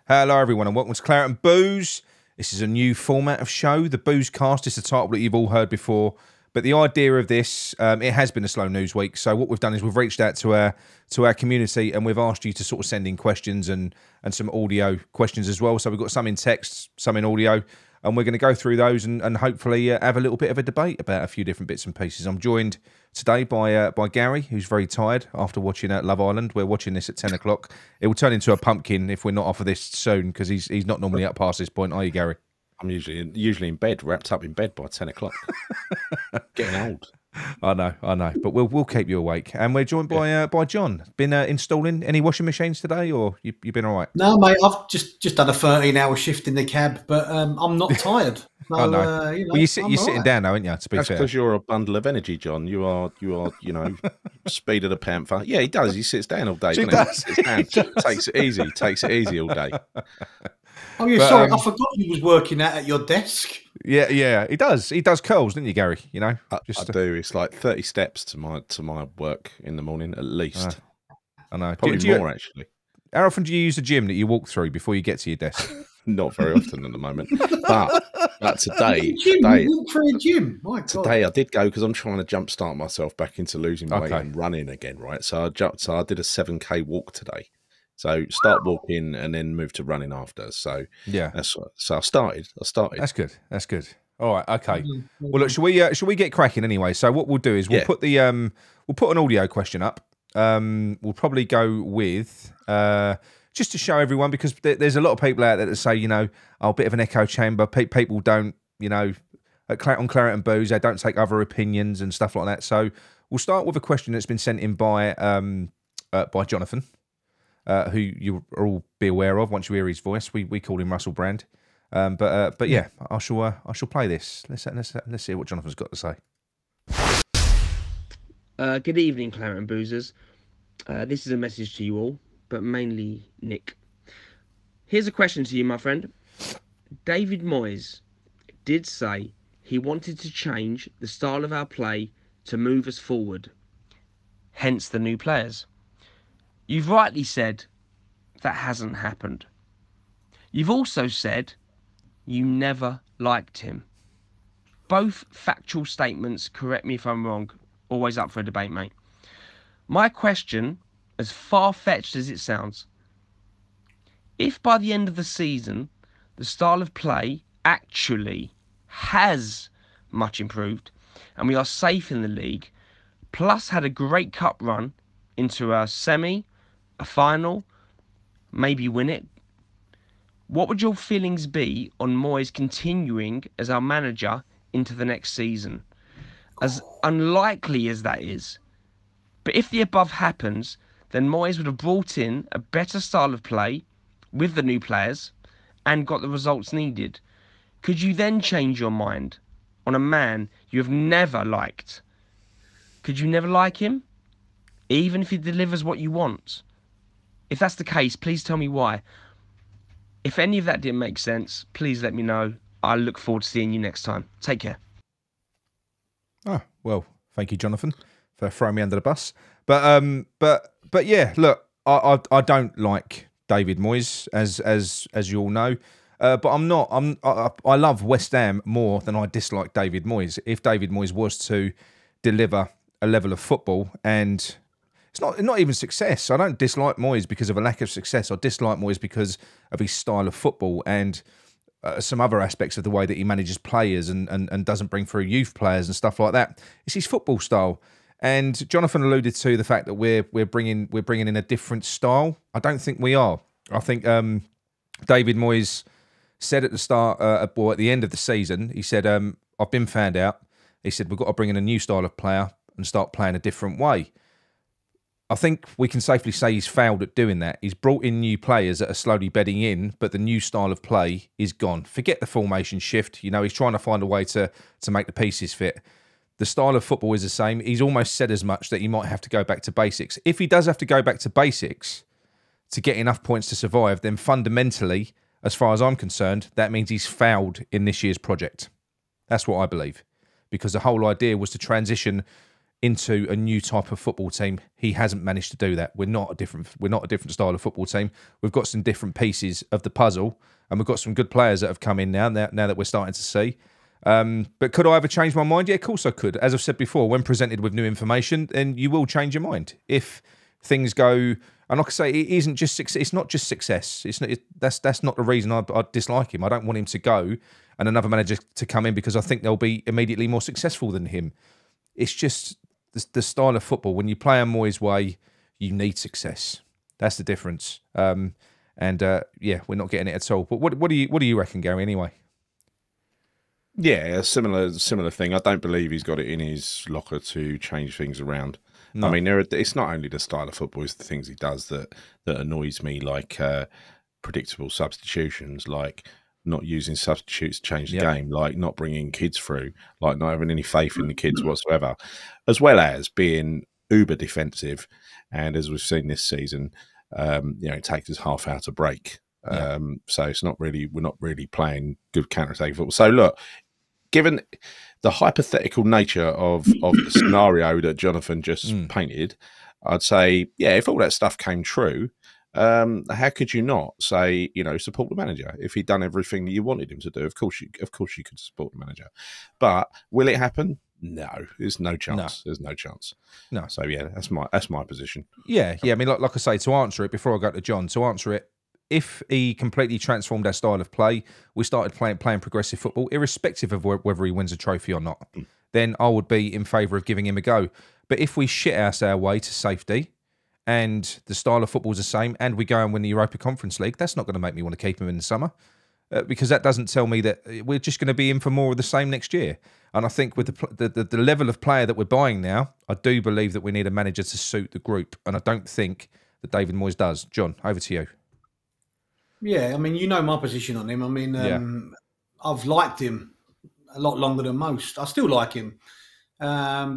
Hello, everyone, and welcome to Claret and Booze. This is a new format of show. The Boozecast is the title that you've all heard before. But the idea of this, it has been a slow news week. So what we've done is we've reached out to our community and we've asked you to sort of send in questions and some audio questions as well. So we've got some in text, some in audio, and we're going to go through those and hopefully have a little bit of a debate about a few different bits and pieces. I'm joined today by Gary, who's very tired after watching Love Island. We're watching this at 10 o'clock. It will turn into a pumpkin if we're not off of this soon, because he's not normally up past this point, are you, Gary? I'm usually in bed, wrapped up in bed by 10 o'clock. Getting old. I know, but we'll keep you awake. And we're joined by John. Been installing any washing machines today, or you been all right? No, mate, I've just done a 13-hour shift in the cab, but I'm not tired. So, I know. Well, you're sitting down now, aren't you? To be That's fair, because you're a bundle of energy, John. You are, speed of the panther. Yeah, he does. He sits down all day. He does. He sits down, takes it easy all day. Oh, yeah, sorry, I forgot you was working out at your desk. Yeah, he does. He does curls, doesn't he, Gary? You know, I do. It's like 30 steps to my work in the morning at least. I know. Probably more actually. How often do you use the gym that you walk through before you get to your desk? Not very often at the moment, but today, You walk through a gym. My God. Today I did go because I'm trying to jumpstart myself back into losing weight and running again, right? So I did a 7K walk today. So start walking and then move to running after. So yeah, so I started. That's good. All right, okay. Well, look, shall we get cracking anyway? So what we'll do is we'll put an audio question up. We'll probably go with just to show everyone, because there's a lot of people out there that say, a bit of an echo chamber. People don't, on Claret and Booze, they don't take other opinions and stuff like that. So we'll start with a question that's been sent in by Jonathan. Who you all be aware of once you hear his voice. We call him Russell Brand, but yeah, I shall play this. Let's see what Jonathan's got to say. Good evening, Claret and Boozers. This is a message to you all, but mainly Nick. Here's a question to you, my friend. David Moyes did say he wanted to change the style of our play to move us forward, hence the new players. You've rightly said that hasn't happened. You've also said you never liked him. Both factual statements, correct me if I'm wrong, always up for a debate, mate. My question, as far-fetched as it sounds, if by the end of the season the style of play actually has much improved and we are safe in the league, plus had a great cup run into a semi, a final, maybe win it, what would your feelings be on Moyes continuing as our manager into the next season? As unlikely as that is, but if the above happens, then Moyes would have brought in a better style of play with the new players and got the results needed. Could you then change your mind on a man you have never liked? Could you never like him, even if he delivers what you want? If that's the case, please tell me why. If any of that didn't make sense, please let me know. I look forward to seeing you next time. Take care. Oh, well, thank you, Jonathan, for throwing me under the bus. But yeah, look, I don't like David Moyes, as you all know. But I love West Ham more than I dislike David Moyes. If David Moyes was to deliver a level of football, and it's not even success. I don't dislike Moyes because of a lack of success. I dislike Moyes because of his style of football and some other aspects of the way that he manages players and doesn't bring through youth players and stuff like that. It's his football style. And Jonathan alluded to the fact that we're bringing in a different style. I don't think we are. I think David Moyes said at the start, or at the end of the season, he said, "I've been found out." He said, "We've got to bring in a new style of player and start playing a different way." I think we can safely say he's failed at doing that. He's brought in new players that are slowly bedding in, but the new style of play is gone. Forget the formation shift. He's trying to find a way to make the pieces fit. The style of football is the same. He's almost said as much that he might have to go back to basics. If he does have to go back to basics to get enough points to survive, then fundamentally, as far as I'm concerned, that means he's failed in this year's project. That's what I believe. Because the whole idea was to transition into a new type of football team. He hasn't managed to do that. We're not a different style of football team. We've got some different pieces of the puzzle, and we've got some good players that have come in now that we're starting to see. But could I ever change my mind? Yeah, of course I could. As I've said before, when presented with new information, then you will change your mind. If things go, and like I say, it isn't just success. It's not just success. That's not the reason I dislike him. I don't want him to go and another manager to come in because I think they'll be immediately more successful than him. It's just the style of football. When you play a Moyes way, you need success. That's the difference. Yeah, we're not getting it at all. But what do you reckon, Gary? Anyway. Yeah, a similar thing. I don't believe he's got it in his locker to change things around. No. I mean, it's not only the style of football; it's the things he does that annoys me, like predictable substitutions, like not using substitutes to change the game, like not bringing kids through, like not having any faith in the kids whatsoever, as well as being uber defensive. And as we've seen this season, it takes us half hour to break. So we're not really playing good counter-attacking football. So look, given the hypothetical nature of the scenario that Jonathan just painted, I'd say, yeah, if all that stuff came true, how could you not say, support the manager if he'd done everything that you wanted him to do? Of course you could support the manager, but will it happen? No, there's no chance. No. There's no chance. No. So yeah, that's my position. Yeah. I mean, like I say, to answer it before I go to John, if he completely transformed our style of play, we started playing progressive football, irrespective of whether he wins a trophy or not, then I would be in favour of giving him a go. But if we shit our way to safety and the style of football is the same and we go and win the Europa Conference League, that's not going to make me want to keep him in the summer because that doesn't tell me that we're just going to be in for more of the same next year. And I think with the level of player that we're buying now, I do believe that we need a manager to suit the group. And I don't think that David Moyes does. John, over to you. Yeah, I mean, my position on him. I mean, I've liked him a lot longer than most. I still like him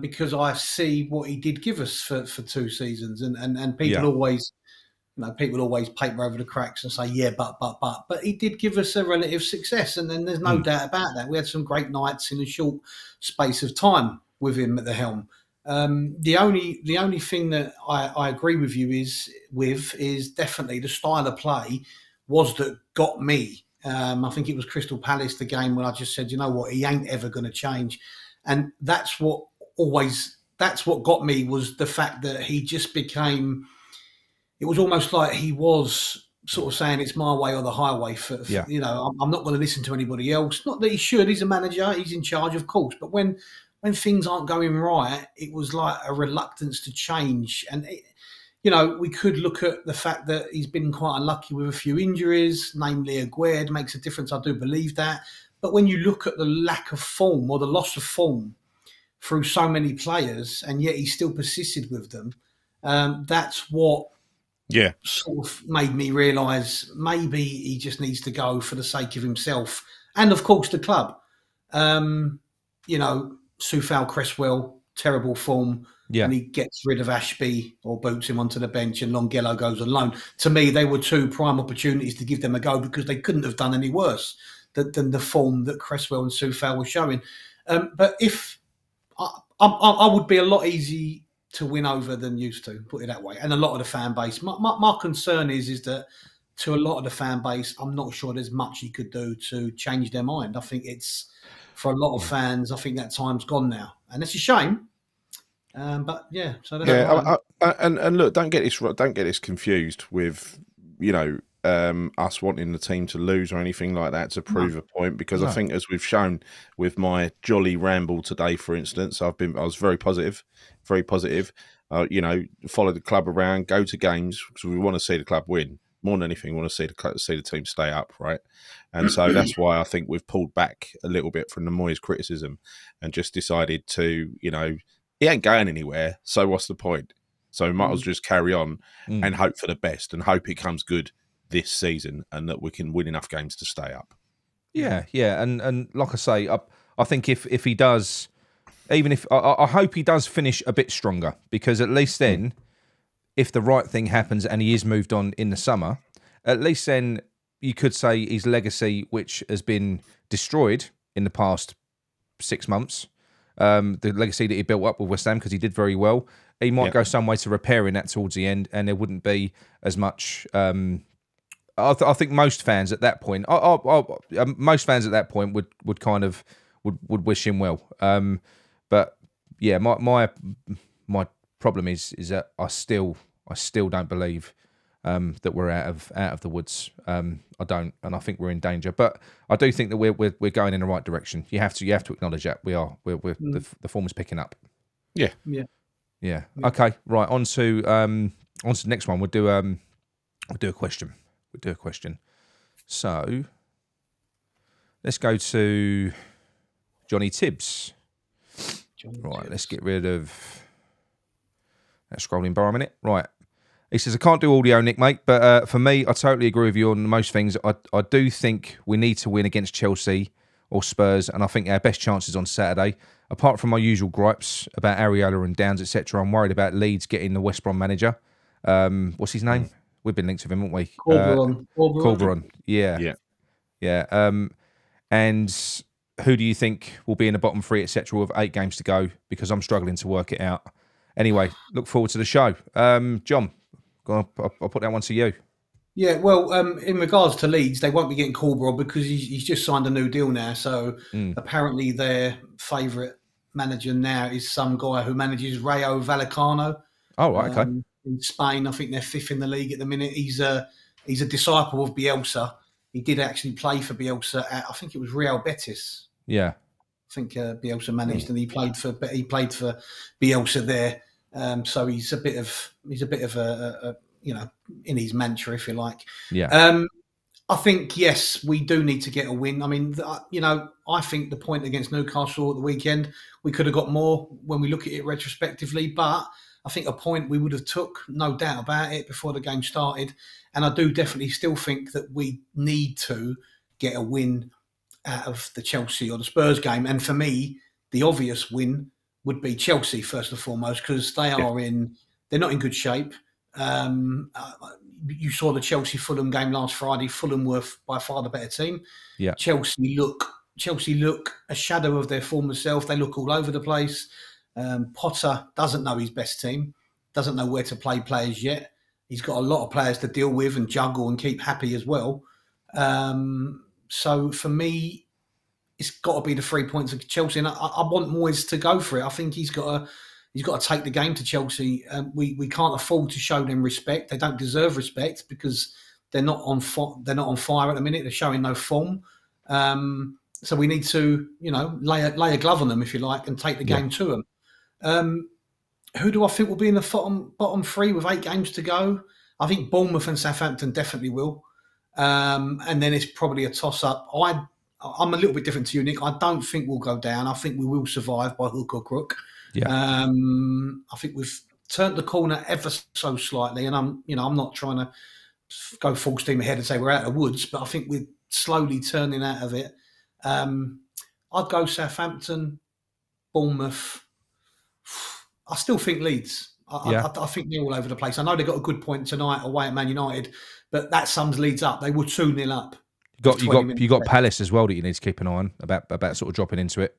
because I see what he did give us for 2 seasons, and people always, people always paper over the cracks and say, yeah, but he did give us a relative success, and then there's no doubt about that. We had some great nights in a short space of time with him at the helm. The only thing that I agree with you is definitely the style of play was that got me. I think it was Crystal Palace, the game when I just said, you know what, he ain't ever going to change. And that's what got me, was the fact that he just became, it was almost like he was sort of saying it's my way or the highway I'm not going to listen to anybody else. Not that he should, he's a manager, he's in charge, of course. But when things aren't going right, it was like a reluctance to change. And we could look at the fact that he's been quite unlucky with a few injuries, namely Aguerd makes a difference. I do believe that. But when you look at the lack of form or the loss of form through so many players, and yet he still persisted with them, that's what sort of made me realise maybe he just needs to go for the sake of himself. And, of course, the club. Soufal Cresswell, terrible form. Yeah. And he gets rid of Ashby or boots him onto the bench and Longelo goes on loan. To me, they were 2 prime opportunities to give them a go because they couldn't have done any worse than the form that Cresswell and Soufal were showing. But if I would be a lot easy to win over than used to, put it that way. And a lot of the fan base. My concern is that to a lot of the fan base, I'm not sure there's much he could do to change their mind. I think it's, for a lot of fans, I think that time's gone now. And it's a shame. But yeah, so that's and look, don't get this confused with us wanting the team to lose or anything like that to prove a point, because I think, as we've shown with my jolly ramble today, for instance, I was very positive. Follow the club around, go to games because we want to see the club win more than anything. We want to see the team stay up, right? And so that's why I think we've pulled back a little bit from the Moyes criticism and just decided to, he ain't going anywhere, so what's the point? So we might as well just carry on and hope for the best and hope it comes good this season and that we can win enough games to stay up. Yeah. And like I say, I think if he does, even if I hope he does finish a bit stronger, because at least then, if the right thing happens and he is moved on in the summer, at least then you could say his legacy, which has been destroyed in the past 6 months, the legacy that he built up with West Ham, because he did very well. He might go some way to repairing that towards the end, and there wouldn't be as much. I think most fans at that point, most fans at that point would kind of would wish him well. But yeah, my problem is that I still don't believe that we're out of the woods. I don't, and I think we're in danger. But I do think that we're going in the right direction. You have to acknowledge that the form is picking up. Yeah. Okay, right. On to the next one. We'll do a question. So let's go to Johnny Tibbs. Let's get rid of that scrolling bar a minute. Right. He says, I can't do audio, Nick, mate, but for me, I totally agree with you on most things. I do think we need to win against Chelsea or Spurs, and I think our best chances on Saturday. Apart from my usual gripes about Areola and Downs, etc., I'm worried about Leeds getting the West Brom manager. What's his name? We've been linked with him, haven't we? Corberon. Yeah. And who do you think will be in the bottom three, etc., with 8 games to go? Because I'm struggling to work it out. Anyway, look forward to the show. John, I'll put that one to you. Yeah, well, in regards to Leeds, they won't be getting Corberon because he's just signed a new deal now. So apparently their favourite manager now is some guy who manages Rayo Vallecano. Oh, right, okay. In Spain, I think they're 5th in the league at the minute. He's a disciple of Bielsa. He did actually play for Bielsa at, I think it was Real Betis. Yeah, I think Bielsa managed, and he played for Bielsa there. So he's a bit of a in his mantra, if you like. Yeah. I think, yes, we do need to get a win. I mean, I think the point against Newcastle at the weekend, we could have got more when we look at it retrospectively, but I think a point we would have took, no doubt about it, before the game started. And I do definitely still think that we need to get a win out of the Chelsea or the Spurs game. And for me, the obvious win would be Chelsea, first and foremost, because they're not in good shape. You saw the Chelsea-Fulham game last Friday. Fulham were by far the better team. Yeah. Chelsea look a shadow of their former self. They look all over the place. Potter doesn't know his best team, doesn't know where to play players yet. He's got a lot of players to deal with and juggle and keep happy as well. So for me, it's got to be the 3 points of Chelsea. And I want Moyes to go for it. I think he's got to take the game to Chelsea. We can't afford to show them respect. They don't deserve respect because they're not on fire at the minute. They're showing no form. So we need to, lay a glove on them, if you like, and take the game to them. Who do I think will be in the bottom 3 with 8 games to go? I think Bournemouth and Southampton definitely will. And then it's probably a toss-up. I'm a little bit different to you, Nick. I don't think we'll go down. I think we will survive by hook or crook. Yeah. I think we've turned the corner ever so slightly, and I'm not trying to go full steam ahead and say we're out of the woods, but I think we're slowly turning out of it. I'd go Southampton, Bournemouth. I still think Leeds. I think they're all over the place. I know they got a good point tonight away at Man United, but that sums Leeds up. They were 2-0 up. You got Palace as well that you need to keep an eye on about sort of dropping into it.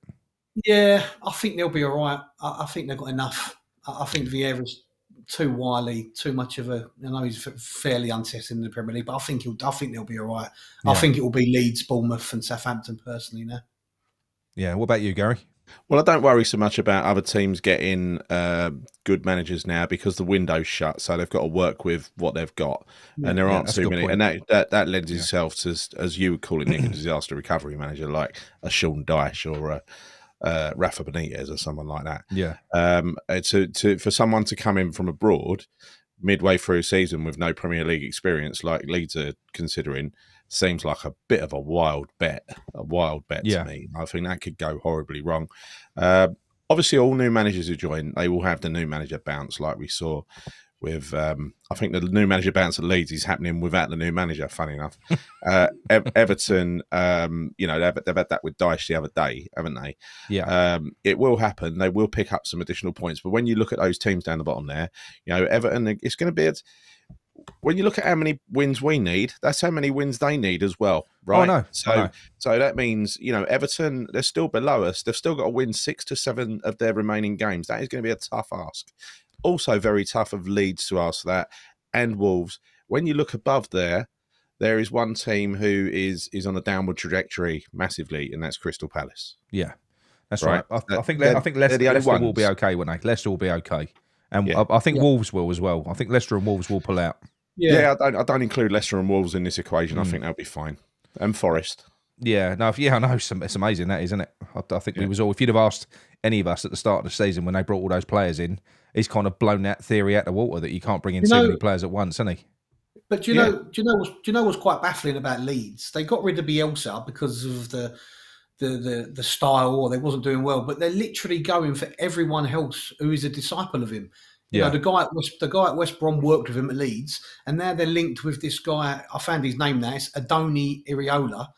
Yeah, I think they'll be all right. I think they've got enough. I think Vieira's too wily, too much of a. I know he's fairly untested in the Premier League, but I think they'll be all right. Yeah. I think it will be Leeds, Bournemouth, and Southampton personally now. Yeah. What about you, Gary? Well, I don't worry so much about other teams getting good managers now because the window's shut, so they've got to work with what they've got, and there aren't too many. And that lends itself to, as you would call it, Nick, a disaster recovery manager like a Sean Dyche or a Rafa Benitez or someone like that. Yeah. For someone to come in from abroad midway through a season with no Premier League experience, like Leeds are considering, seems like a bit of a wild bet to me. I think that could go horribly wrong. Obviously, all new managers who join, they will have the new manager bounce, like we saw with. I think the new manager bounce at Leeds is happening without the new manager. Funny enough, Everton, they've had that with Dyche the other day, haven't they? Yeah. It will happen. They will pick up some additional points, but when you look at those teams down the bottom there, Everton, it's going to be. when you look at how many wins we need, that's how many wins they need as well, right? Oh, no. So that means, Everton, they're still below us. They've still got to win 6 to 7 of their remaining games. That is going to be a tough ask. Also very tough of Leeds to ask that, and Wolves. When you look above there is one team who is on a downward trajectory massively, and that's Crystal Palace. Yeah, that's right. I think Leicester will be okay, won't they? Leicester will be okay. And I think Wolves will as well. I think Leicester and Wolves will pull out. Yeah, I don't include Leicester and Wolves in this equation. I think they'll be fine. And Forest. Yeah, no, I know. It's amazing, that, isn't it? I think we was all. If you'd have asked any of us at the start of the season when they brought all those players in, he's kind of blown that theory out the water that you can't bring in too many players at once, hasn't he? But do you know what's quite baffling about Leeds? They got rid of Bielsa because of the style, or they wasn't doing well. But they're literally going for everyone else who is a disciple of him. You know, the guy at West Brom worked with him at Leeds, and now they're linked with this guy. I found his name now. It's Adoni Iriola,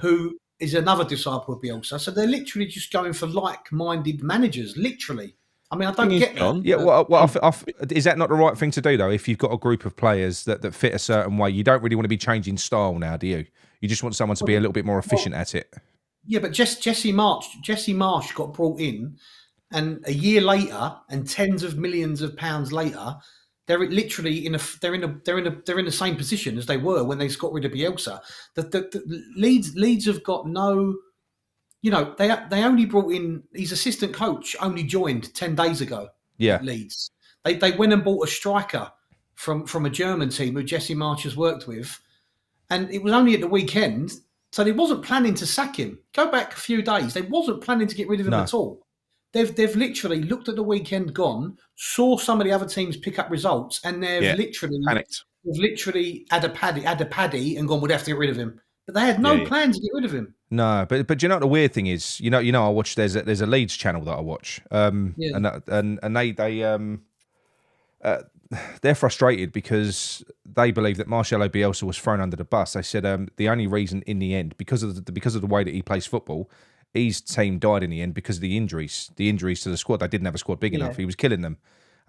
who is another disciple of Bielsa. So they're literally just going for like-minded managers. Literally, I mean, I don't get that. Yeah, well, is that not the right thing to do though? If you've got a group of players that fit a certain way, you don't really want to be changing style now, do you? You just want someone to be a little bit more efficient at it. Yeah, but Jesse Marsh got brought in. And a year later, and tens of millions of pounds later, they're literally in the same position as they were when they got rid of Bielsa. The Leeds have got no, they only brought in his assistant coach. Only joined 10 days ago. Yeah, at Leeds. They went and bought a striker from a German team who Jesse Marsh has worked with, and it was only at the weekend, so they wasn't planning to sack him. Go back a few days, they wasn't planning to get rid of him at all. They've literally looked at the weekend gone, saw some of the other teams pick up results, and they've literally panicked. They've literally had a paddy and gone, we'd have to get rid of him. But they had no plan to get rid of him. No, but do you know what the weird thing is? You know, I watch. There's a Leeds channel that I watch, and they're frustrated because they believe that Marcelo Bielsa was thrown under the bus. They said the only reason in the end, because of the way that he plays football, his team died in the end because of the injuries to the squad. They didn't have a squad big enough. He was killing them.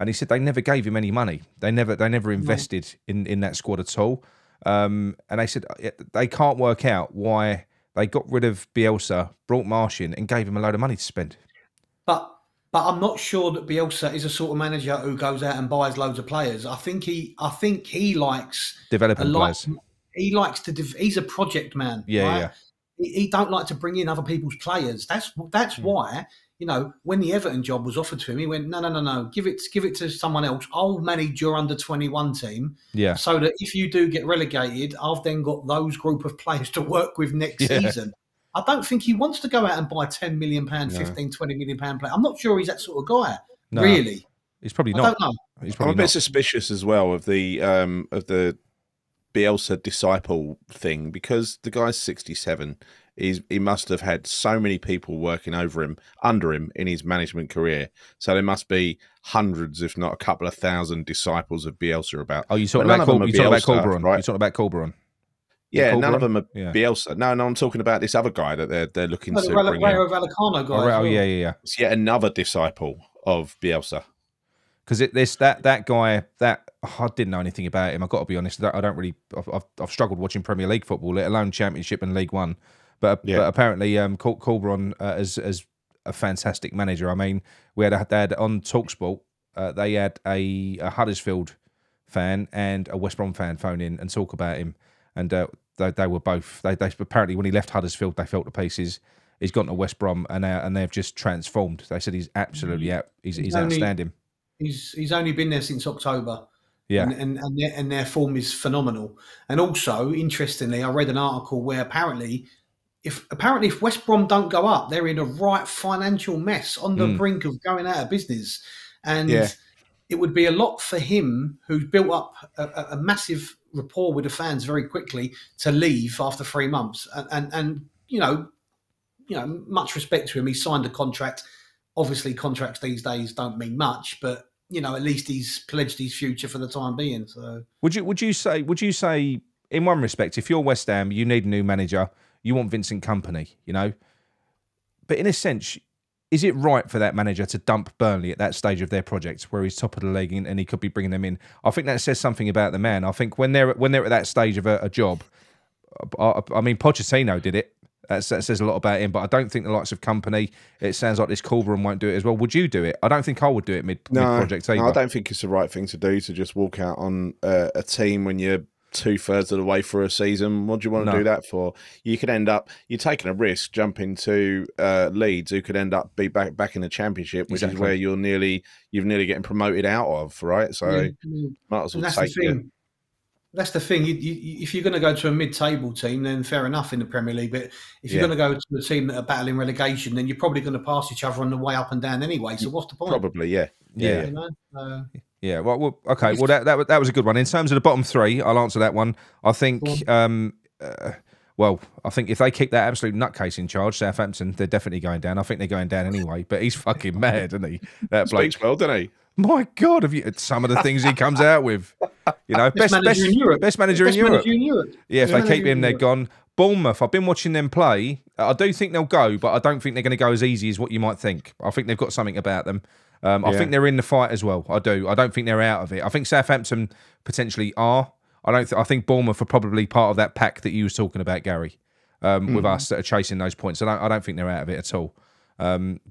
And he said they never gave him any money. They never invested in that squad at all. And they said they can't work out why they got rid of Bielsa, brought Marsh in, and gave him a load of money to spend. But I'm not sure that Bielsa is a sort of manager who goes out and buys loads of players. I think he likes developing players. He likes to. He's a project man. Yeah. He don't like to bring in other people's players. That's why, when the Everton job was offered to him, he went, no, give it to someone else. I'll manage your under-21 team. Yeah. So that if you do get relegated, I've then got those group of players to work with next season. I don't think he wants to go out and buy £10 million, 15, £20 million player. I'm not sure he's that sort of guy. No, really. He's probably not. I don't know. I'm a bit suspicious as well of the Bielsa disciple thing, because the guy's 67. He must have had so many people working under him in his management career. So there must be hundreds, if not a couple of thousand disciples of Bielsa about. Oh, you talking about Corberon, right? You talking about Corberon? Yeah, none of them are Bielsa. No, I'm talking about this other guy that they're looking to bring in. Rayo Vallecano guy. Oh, yeah. It's yet another disciple of Bielsa. Because that guy that I didn't know anything about him. I've got to be honest. I don't really. I've struggled watching Premier League football, let alone Championship and League One. But apparently, Corberon as a fantastic manager. I mean, they had on TalkSport. They had a Huddersfield fan and a West Brom fan phone in and talk about him, and they were both. They apparently, when he left Huddersfield, they felt the pieces. He's gone to West Brom and they've just transformed. They said he's absolutely he's outstanding. He's only been there since October. Yeah, and their form is phenomenal. And also, interestingly, I read an article where apparently if West Brom don't go up, they're in a right financial mess on the brink of going out of business. And it would be a lot for him, who's built up a massive rapport with the fans very quickly, to leave after 3 months. And much respect to him. He signed a contract. Obviously, contracts these days don't mean much, but at least he's pledged his future for the time being. So, would you say, in one respect, if you're West Ham, you need a new manager, you want Vincent Kompany, but in a sense, is it right for that manager to dump Burnley at that stage of their project, where he's top of the league and he could be bringing them in? I think that says something about the man. I think when they're at that stage of a job, I mean, Pochettino did it. That says a lot about him, but I don't think the likes of Company, it sounds like this Corberan won't do it as well. Would you do it? I don't think I would do it mid-project either. No, I don't think it's the right thing to do, to just walk out on a team when you're 2/3 of the way through a season. What do you want to do that for? You could end up, you're taking a risk jumping to Leeds, who could end up be back in the Championship, which is where you're nearly getting promoted out of, right? So might as well take it. That's the thing. If you're going to go to a mid-table team, then fair enough in the Premier League. But if you're going to go to a team that are battling relegation, then you're probably going to pass each other on the way up and down anyway. So what's the point? Probably, yeah. You know? Yeah. Well, okay. Well, that was a good one. In terms of the bottom three, I'll answer that one. I think. Well, I think if they keep that absolute nutcase in charge, Southampton, they're definitely going down. I think they're going down anyway. But he's fucking mad, isn't he? That Blake. Speaks well, doesn't he? My God, some of the things he comes out with, you know, best manager in Europe. Yeah, if they keep him, they're gone. Bournemouth, I've been watching them play. I do think they'll go, but I don't think they're going to go as easy as what you might think. I think they've got something about them. I think they're in the fight as well. I do. I don't think they're out of it. I think Southampton potentially are. I think Bournemouth are probably part of that pack that you was talking about, Gary, with us that are chasing those points. I don't think they're out of it at all.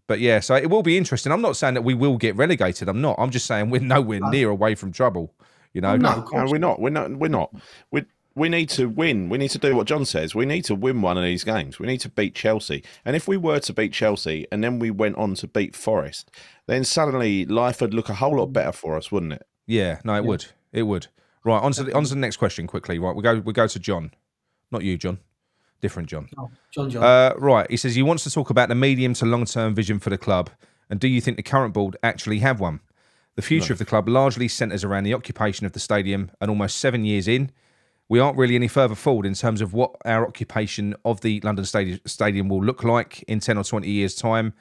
But yeah, so it will be interesting. I'm not saying that we will get relegated. I'm not. I'm just saying we're nowhere near away from trouble. You know, no, we're not. We're not. We need to win. We need to do what John says. We need to win one of these games. We need to beat Chelsea. And if we were to beat Chelsea and then we went on to beat Forest, then suddenly life would look a whole lot better for us, wouldn't it? Yeah, no, it would. It would. Right, on to the next question quickly. Right, we go to John. Not you, John. Different John. Oh, John. Right, he says he wants to talk about the medium to long-term vision for the club, and do you think the current board actually have one? The future of the club largely centres around the occupation of the stadium, and almost 7 years in, we aren't really any further forward in terms of what our occupation of the London Stadium will look like in 10 or 20 years' time,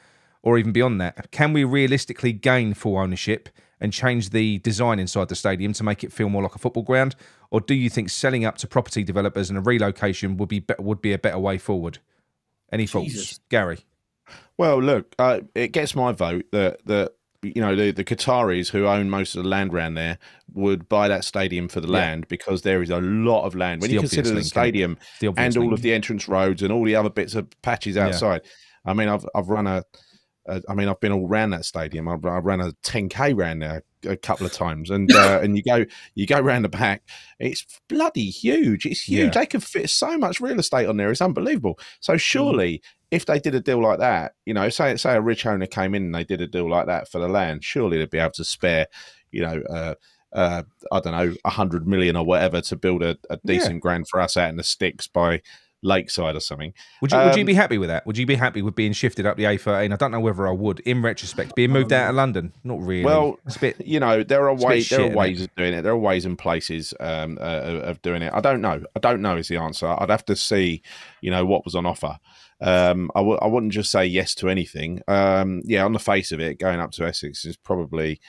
or even beyond that. Can we realistically gain full ownership and change the design inside the stadium to make it feel more like a football ground? Or do you think selling up to property developers and a relocation would be a better way forward? Any thoughts, Gary? Well, look, it gets my vote that you know the Qataris who own most of the land around there would buy that stadium for the land, because there is a lot of land. When you consider the stadium and all of the entrance roads and all the other bits of patches outside, I mean, I've been all around that stadium. I ran a 10K round there a couple of times, and and you go round the back. It's bloody huge. It's huge. They can fit so much real estate on there. It's unbelievable. So surely, if they did a deal like that, you know, say a rich owner came in and they did a deal like that for the land, surely they'd be able to spare, you know, I don't know, 100 million or whatever to build a decent ground for us out in the sticks by Lakeside or something. Would you be happy with that? Would you be happy with being shifted up the A13? I don't know whether I would, in retrospect, being moved out of London. Not really. Well, it's a bit, you know, there are ways of doing it. There are ways and places of doing it. I don't know. I don't know is the answer. I'd have to see, you know, what was on offer. I wouldn't just say yes to anything. On the face of it, going up to Essex is probably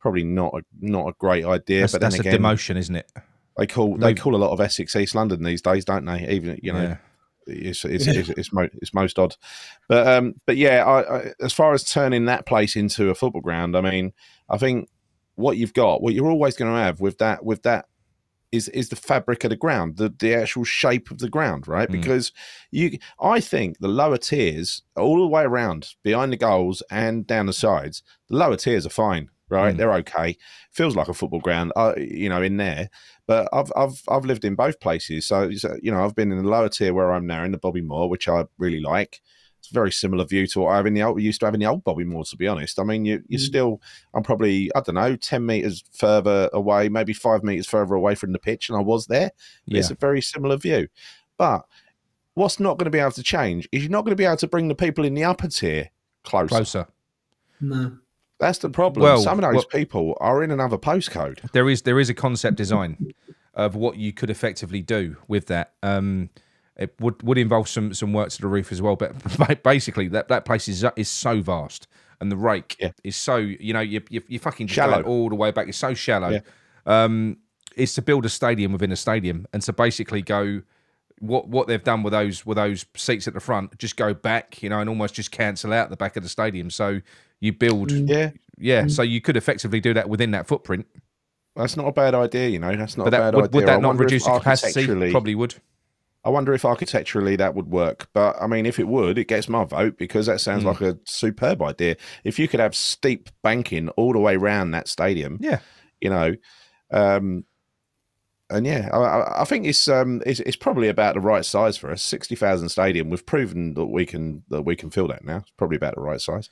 not a great idea. But that's a demotion, isn't it? They call a lot of Essex East London these days, don't they? Even, you know, it's most odd. But yeah, as far as turning that place into a football ground, I mean, I think what you're always going to have with that is the fabric of the ground, the actual shape of the ground, right? Because I think the lower tiers all the way around, behind the goals and down the sides, the lower tiers are fine. Right, they're okay. Feels like a football ground, you know, in there. But I've lived in both places, so you know, I've been in the lower tier where I'm now in the Bobby Moore, which I really like. It's a very similar view to what I have in the old. Used to have in the old Bobby Moore, to be honest. I mean, you're still. I'm probably, I don't know, 10 meters further away, maybe 5 meters further away from the pitch, and I was there. It's a very similar view. But what's not going to be able to change is you're not going to be able to bring the people in the upper tier closer. No. That's the problem. Well, some of those people are in another postcode. There is a concept design of what you could effectively do with that. It would involve some work to the roof as well. But basically, that place is so vast, and the rake is so, you know, you fucking just go all the way back. It's so shallow. Yeah. It's to build a stadium within a stadium, and to basically go what they've done with those seats at the front, just go back, and almost just cancel out the back of the stadium. So you build, So you could effectively do that within that footprint. That's not a bad idea, That's not a bad idea. Would that not reduce the capacity? Probably would. I wonder if architecturally that would work. But, I mean, if it would, it gets my vote because that sounds like a superb idea. If you could have steep banking all the way around that stadium, I think it's probably about the right size for us. 60,000 stadium. We've proven that we can fill that now. It's probably about the right size.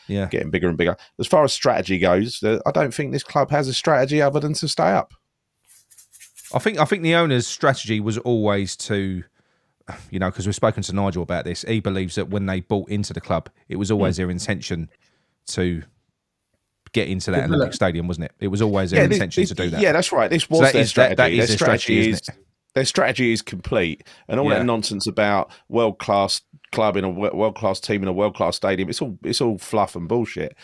Yeah, getting bigger and bigger. As far as strategy goes, I don't think this club has a strategy other than to stay up. I think the owner's strategy was always to, because we've spoken to Nigel about this. He believes that when they bought into the club, it was always their intention to get into that Olympic stadium, wasn't it? It was always their intention to do that. Yeah, that's right. This was their strategy. That is their strategy, isn't it? Their strategy is complete, and all that nonsense about world-class club in a world-class team in a world-class stadium, it's all fluff and bullshit.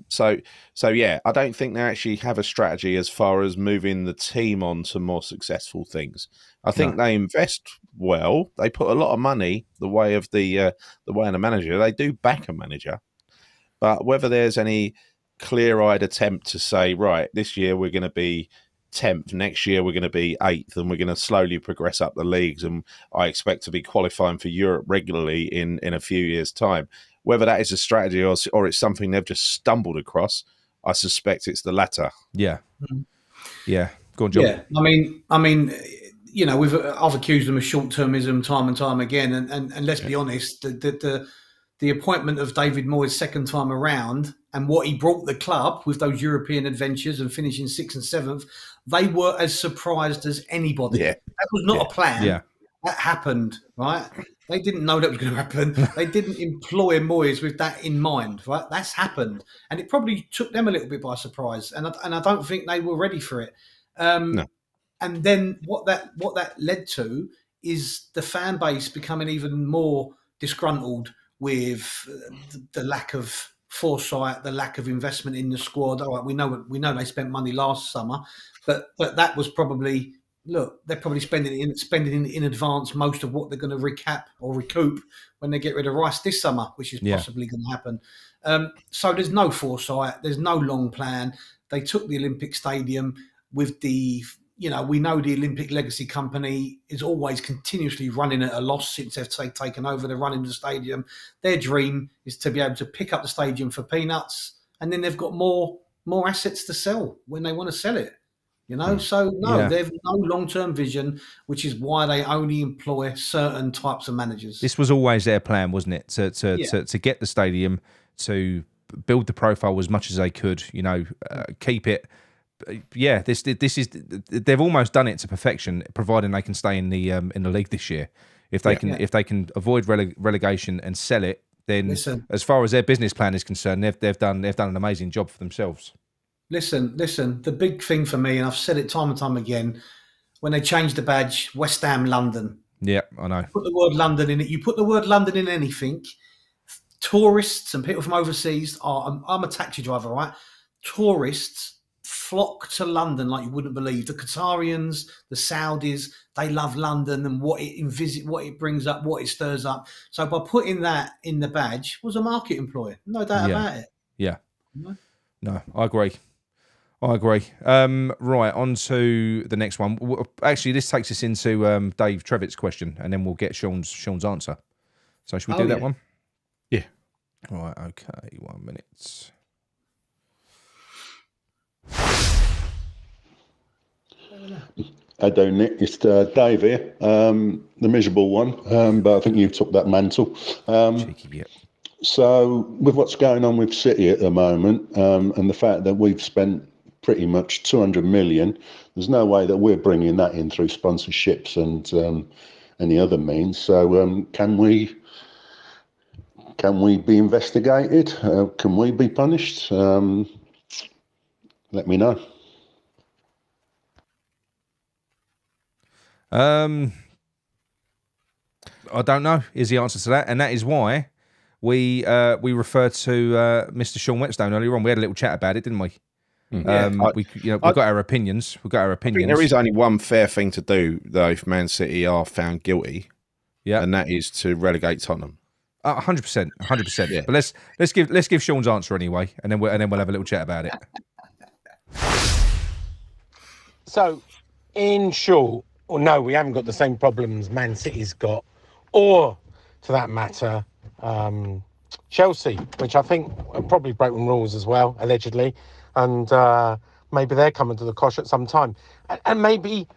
So I don't think they actually have a strategy as far as moving the team on to more successful things. I think they invest well. They put a lot of money the way of the manager. They do back a manager, but whether there's any clear-eyed attempt to say, right, this year we're going to be 10th, next year we're going to be 8th, and we're going to slowly progress up the leagues, and I expect to be qualifying for Europe regularly in a few years' time. Whether that is a strategy or it's something they've just stumbled across, I suspect it's the latter. Yeah. Go on, John. Yeah, I mean, I've accused them of short-termism time and time again, and let's be honest, the appointment of David Moyes second time around and what he brought the club with those European adventures and finishing 6th and 7th, they were as surprised as anybody. Yeah. That was not a plan. Yeah. That happened, right? They didn't know that was going to happen. They didn't employ Moyes with that in mind, right? That's happened. And it probably took them a little bit by surprise. And I don't think they were ready for it. No. And then what that led to is the fan base becoming even more disgruntled with the lack of foresight, the lack of investment in the squad. All right, we know they spent money last summer, but that was probably, look, they're probably spending in advance most of what they're going to recap or recoup when they get rid of Rice this summer, which is possibly going to happen. So there's no foresight, there's no long plan. They took the Olympic Stadium with the, we know the Olympic Legacy Company is always continuously running at a loss since they've taken over the running of the stadium. Their dream is to be able to pick up the stadium for peanuts, and then they've got more assets to sell when they want to sell it. So they've no long-term vision, which is why they only employ certain types of managers. This was always their plan, wasn't it? To get the stadium, to build the profile as much as they could, keep it. Yeah, this is, they've almost done it to perfection, providing they can stay in the league this year. If they can avoid relegation and sell it, then as far as their business plan is concerned, they've done an amazing job for themselves. Listen. The big thing for me, and I've said it time and time again, when they changed the badge, West Ham London. Yeah, I know. Put the word London in it. You put the word London in anything, tourists and people from overseas are. I'm a taxi driver, right? Tourists flock to London like you wouldn't believe. The Qatarians, the Saudis, they love London and what it brings up, what it stirs up. So by putting that in the badge was a market employer, no doubt about it. Yeah. No, I agree. Right, on to the next one. Actually, this takes us into Dave Trevitt's question, and then we'll get Sean's answer. So should we do that one? Yeah. Right, okay, 1 minute. I don't, Nick. It's Dave here, the miserable one, but I think you took that mantle. Cheeky bit. So, with what's going on with City at the moment, and the fact that we've spent pretty much 200 million, there's no way that we're bringing that in through sponsorships and any other means. So, can we be investigated? Can we be punished? Let me know. I don't know is the answer to that, and that is why we referred to Mr. Sean Whetstone earlier on. We had a little chat about it, didn't we? We've got our opinions. We've got our opinions. I think there is only one fair thing to do, though, if Man City are found guilty, and that is to relegate Tottenham. 100%, 100%. Yeah. But let's give Sean's answer anyway, and then we'll have a little chat about it. So, in short, no, we haven't got the same problems Man City's got, or, to that matter, Chelsea, which I think have probably broken rules as well, allegedly, and maybe they're coming to the cosh at some time, and maybe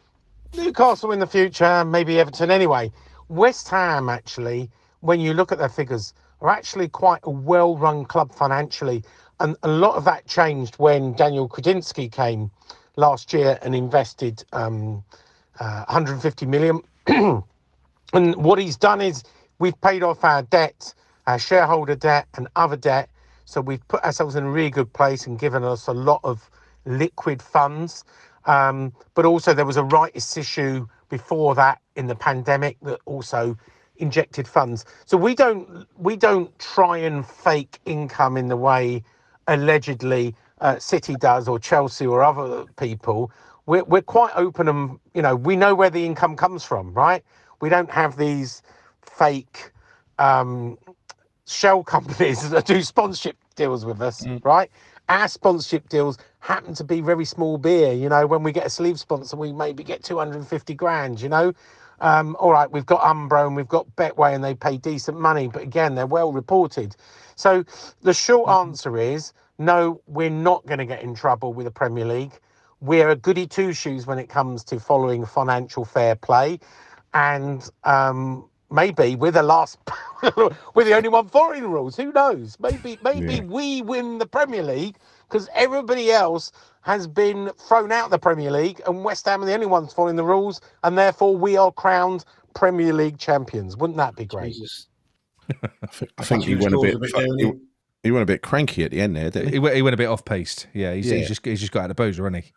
Newcastle in the future, maybe Everton anyway. West Ham, actually, when you look at their figures, are actually quite a well-run club financially, and a lot of that changed when Daniel Kredinsky came last year and invested 150 million. And what he's done is we've paid off our debt, our shareholder debt and other debt. So we've put ourselves in a really good place and given us a lot of liquid funds. But also there was a rights issue before that in the pandemic that also injected funds. So we don't try and fake income in the way allegedly City does, or Chelsea or other people. We're quite open, and we know where the income comes from, right? We don't have these fake shell companies that do sponsorship deals with us, right? Our sponsorship deals happen to be very small beer. When we get a sleeve sponsor, we maybe get 250 grand, all right, we've got Umbro and we've got Betway and they pay decent money, but again, they're well reported. So the short answer is, no, we're not going to get in trouble with the Premier League. We're a goody two-shoes when it comes to following financial fair play. And maybe we're the last, we're the only one following the rules. Who knows? Maybe we win the Premier League because everybody else has been thrown out of the Premier League and West Ham are the only ones following the rules, and therefore we are crowned Premier League champions. Wouldn't that be great? I think he went a bit cranky at the end there, didn't he? He went a bit off-piste. Yeah, he's just got out of boozer, hasn't he?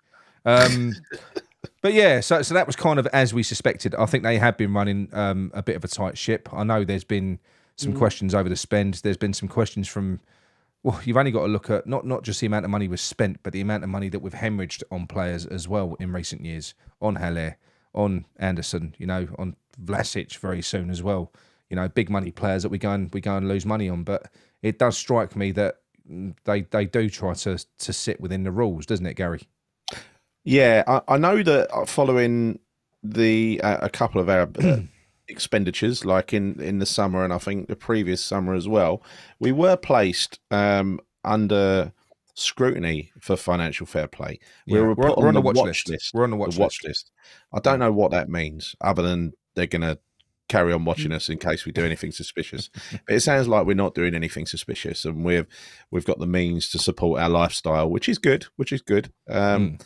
But yeah, so that was kind of as we suspected. I think they have been running a bit of a tight ship. I know there's been some questions over the spend. There's been some questions from, well, you've only got to look at not just the amount of money was spent, but the amount of money that we've hemorrhaged on players as well in recent years, on Haller, on Anderson, on Vlasic very soon as well. Big money players that we go and lose money on. But it does strike me that they do try to sit within the rules, doesn't it, Gary? Yeah, I know that following a couple of our expenditures, like in the summer and I think the previous summer as well, we were placed under scrutiny for financial fair play. We're on the watch list. We're on the watch list. I don't know what that means, other than they're going to carry on watching us in case we do anything suspicious. But it sounds like we're not doing anything suspicious, and we've got the means to support our lifestyle, which is good. I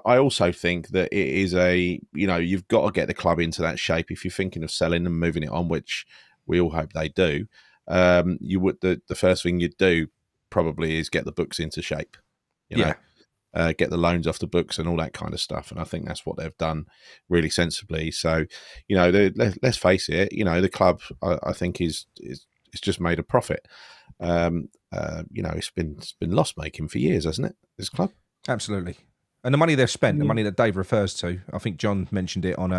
also think that it is you've got to get the club into that shape if you're thinking of selling and moving it on, which we all hope they do. The first thing you'd do probably is get the books into shape, get the loans off the books and all that kind of stuff. And I think that's what they've done really sensibly. So, let's face it, the club, I think is just made a profit. It's been loss making for years, hasn't it? This club. Absolutely. And the money they've spent, the money that Dave refers to, I think John mentioned it on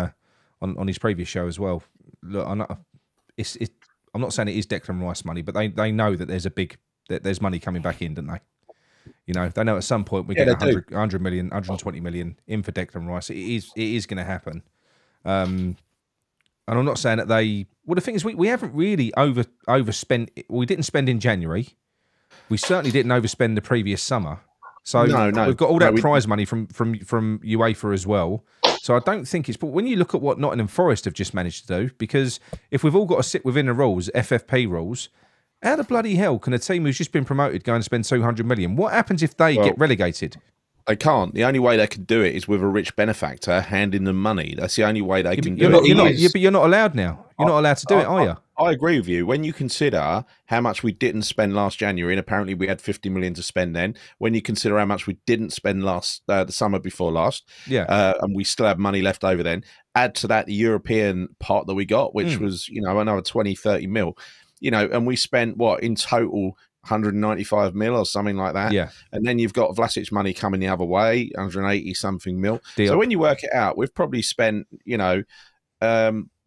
his previous show as well. Look, I'm not saying it is Declan Rice money, but they know that there's money coming back in, don't they? They know at some point we get 100 million, 120 million in for Declan Rice. It is going to happen. And I'm not saying that the thing is we haven't really overspent. We didn't spend in January. We certainly didn't overspend the previous summer. So no. We've got all that prize money from UEFA as well. So I don't think it's... But when you look at what Nottingham Forest have just managed to do, because if we've all got to sit within the rules, FFP rules, how the bloody hell can a team who's just been promoted go and spend 200 million? What happens if they get relegated? They can't. The only way they can do it is with a rich benefactor handing them money. That's the only way they can do it. But you're not allowed now. You're not allowed to do it, are you? I agree with you. When you consider how much we didn't spend last January, and apparently we had 50 million to spend then, when you consider how much we didn't spend the summer before last, and we still have money left over then, add to that the European part that we got, which was, another 20, 30 mil, and we spent, in total, 195 mil or something like that. Yeah. And then you've got Vlasic money coming the other way, 180 something mil. Deal. So when you work it out, we've probably spent,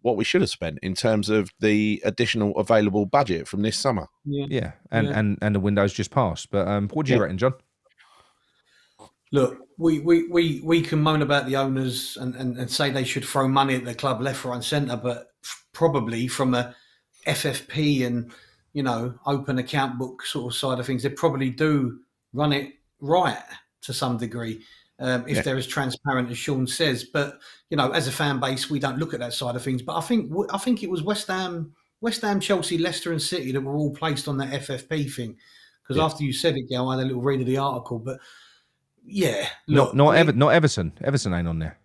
what we should have spent in terms of the additional available budget from this summer. Yeah. And the window's just passed. But what do you reckon, John? Look, we can moan about the owners and say they should throw money at the club left, right and centre, but probably from a FFP and, open account book sort of side of things, they probably do run it right to some degree, if they're as transparent as Sean says. But, as a fan base, we don't look at that side of things. But I think it was West Ham, Chelsea, Leicester and City that were all placed on that FFP thing. Because after you said it, Gail, I had a little read of the article. But, yeah. Look, not Everton. Everton ain't on there.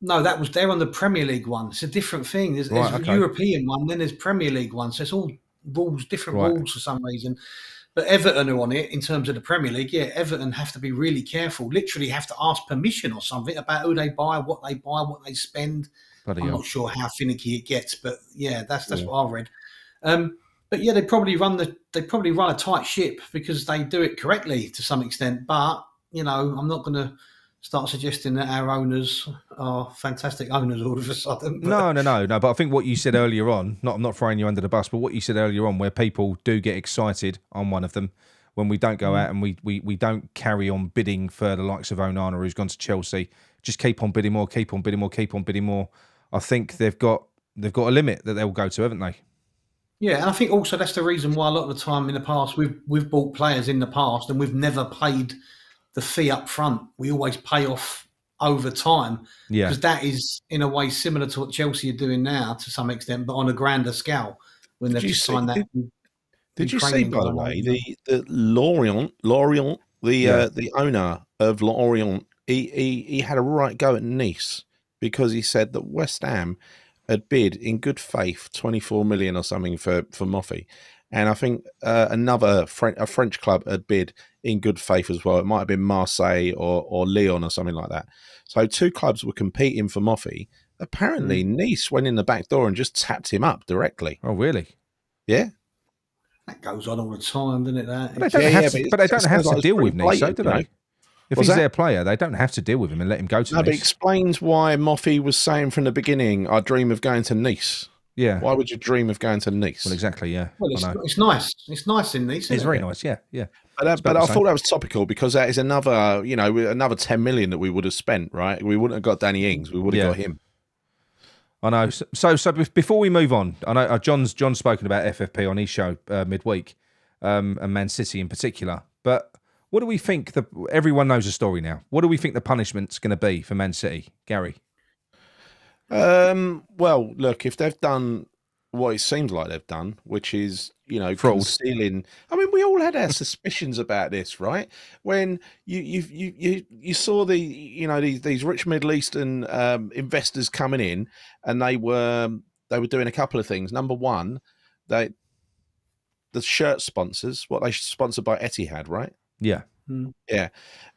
No, they're on the Premier League one. It's a different thing. There's a European one, then there's Premier League one. So it's all different rules for some reason. But Everton are on it in terms of the Premier League. Yeah, Everton have to be really careful. Literally have to ask permission or something about who they buy, what they spend. I'm not sure how finicky it gets, but yeah, that's what I've read. But yeah, they probably run a tight ship because they do it correctly to some extent. But I'm not going to start suggesting that our owners are fantastic owners all of a sudden. But... No. But I think what you said earlier on, I'm not throwing you under the bus, but what you said earlier on, where people do get excited on one of them, when we don't go out and we don't carry on bidding for the likes of Onana, who's gone to Chelsea, just keep on bidding more. I think they've got a limit that they'll go to, haven't they? Yeah, and I think also that's the reason why a lot of the time in the past we've bought players in the past and we've never paid the fee up front. We always pay off over time. Yeah. Because that is, in a way, similar to what Chelsea are doing now to some extent, but on a grander scale. When they've just signed that. Did you see, by the way, the Lorient, the owner of Lorient, he had a right go at Nice because he said that West Ham had bid in good faith 24 million or something for Moffey. And I think a French club had bid in good faith as well. It might have been Marseille or Lyon or something like that. So two clubs were competing for Moffey. Apparently, Nice went in the back door and just tapped him up directly. Oh, really? Yeah. That goes on all the time, doesn't it? But they don't have to deal with Nice, do they? If he's their player, they don't have to deal with him and let him go to Nice. But it explains why Moffey was saying from the beginning, I dream of going to Nice. Yeah. Why would you dream of going to Nice? Well, exactly, yeah. Well, it's nice. It's nice in Nice, It's very nice, yeah. But I thought that was topical because that is another 10 million that we would have spent, right? We wouldn't have got Danny Ings. We would have got him. I know. So before we move on, I know John's spoken about FFP on his show midweek, and Man City in particular. But what do we think? Everyone knows the story now. What do we think the punishment's going to be for Man City, Gary? Well, look, if they've done what it seems like they've done, which is, concealing. I mean, we all had our suspicions about this, right? When you saw these rich Middle Eastern investors coming in, and they were doing a couple of things. Number one, the shirt sponsors, what they sponsored by Etihad, right? Yeah. Yeah,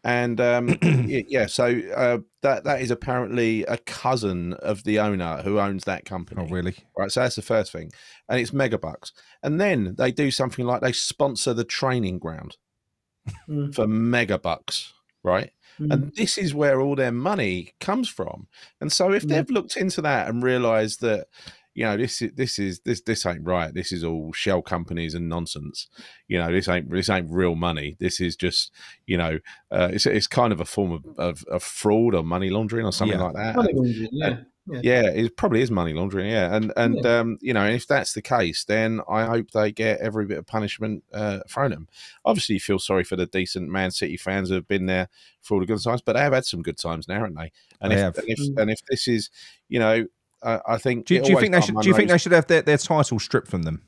and so that is apparently a cousin of the owner who owns that company. Oh, really? Right, so that's the first thing, and it's megabucks. And then they do something like they sponsor the training ground for megabucks, right? And this is where all their money comes from. And so if they've looked into that and realised that, this ain't right. This is all shell companies and nonsense. This ain't real money. This is just, it's kind of a form of fraud or money laundering or something like that. Money laundering, yeah, it probably is money laundering. Yeah, and if that's the case, then I hope they get every bit of punishment thrown at them. Obviously, you feel sorry for the decent Man City fans who have been there for all the good times, but they have had some good times now, haven't they? And if this is, I think. Do you think they should have their title stripped from them?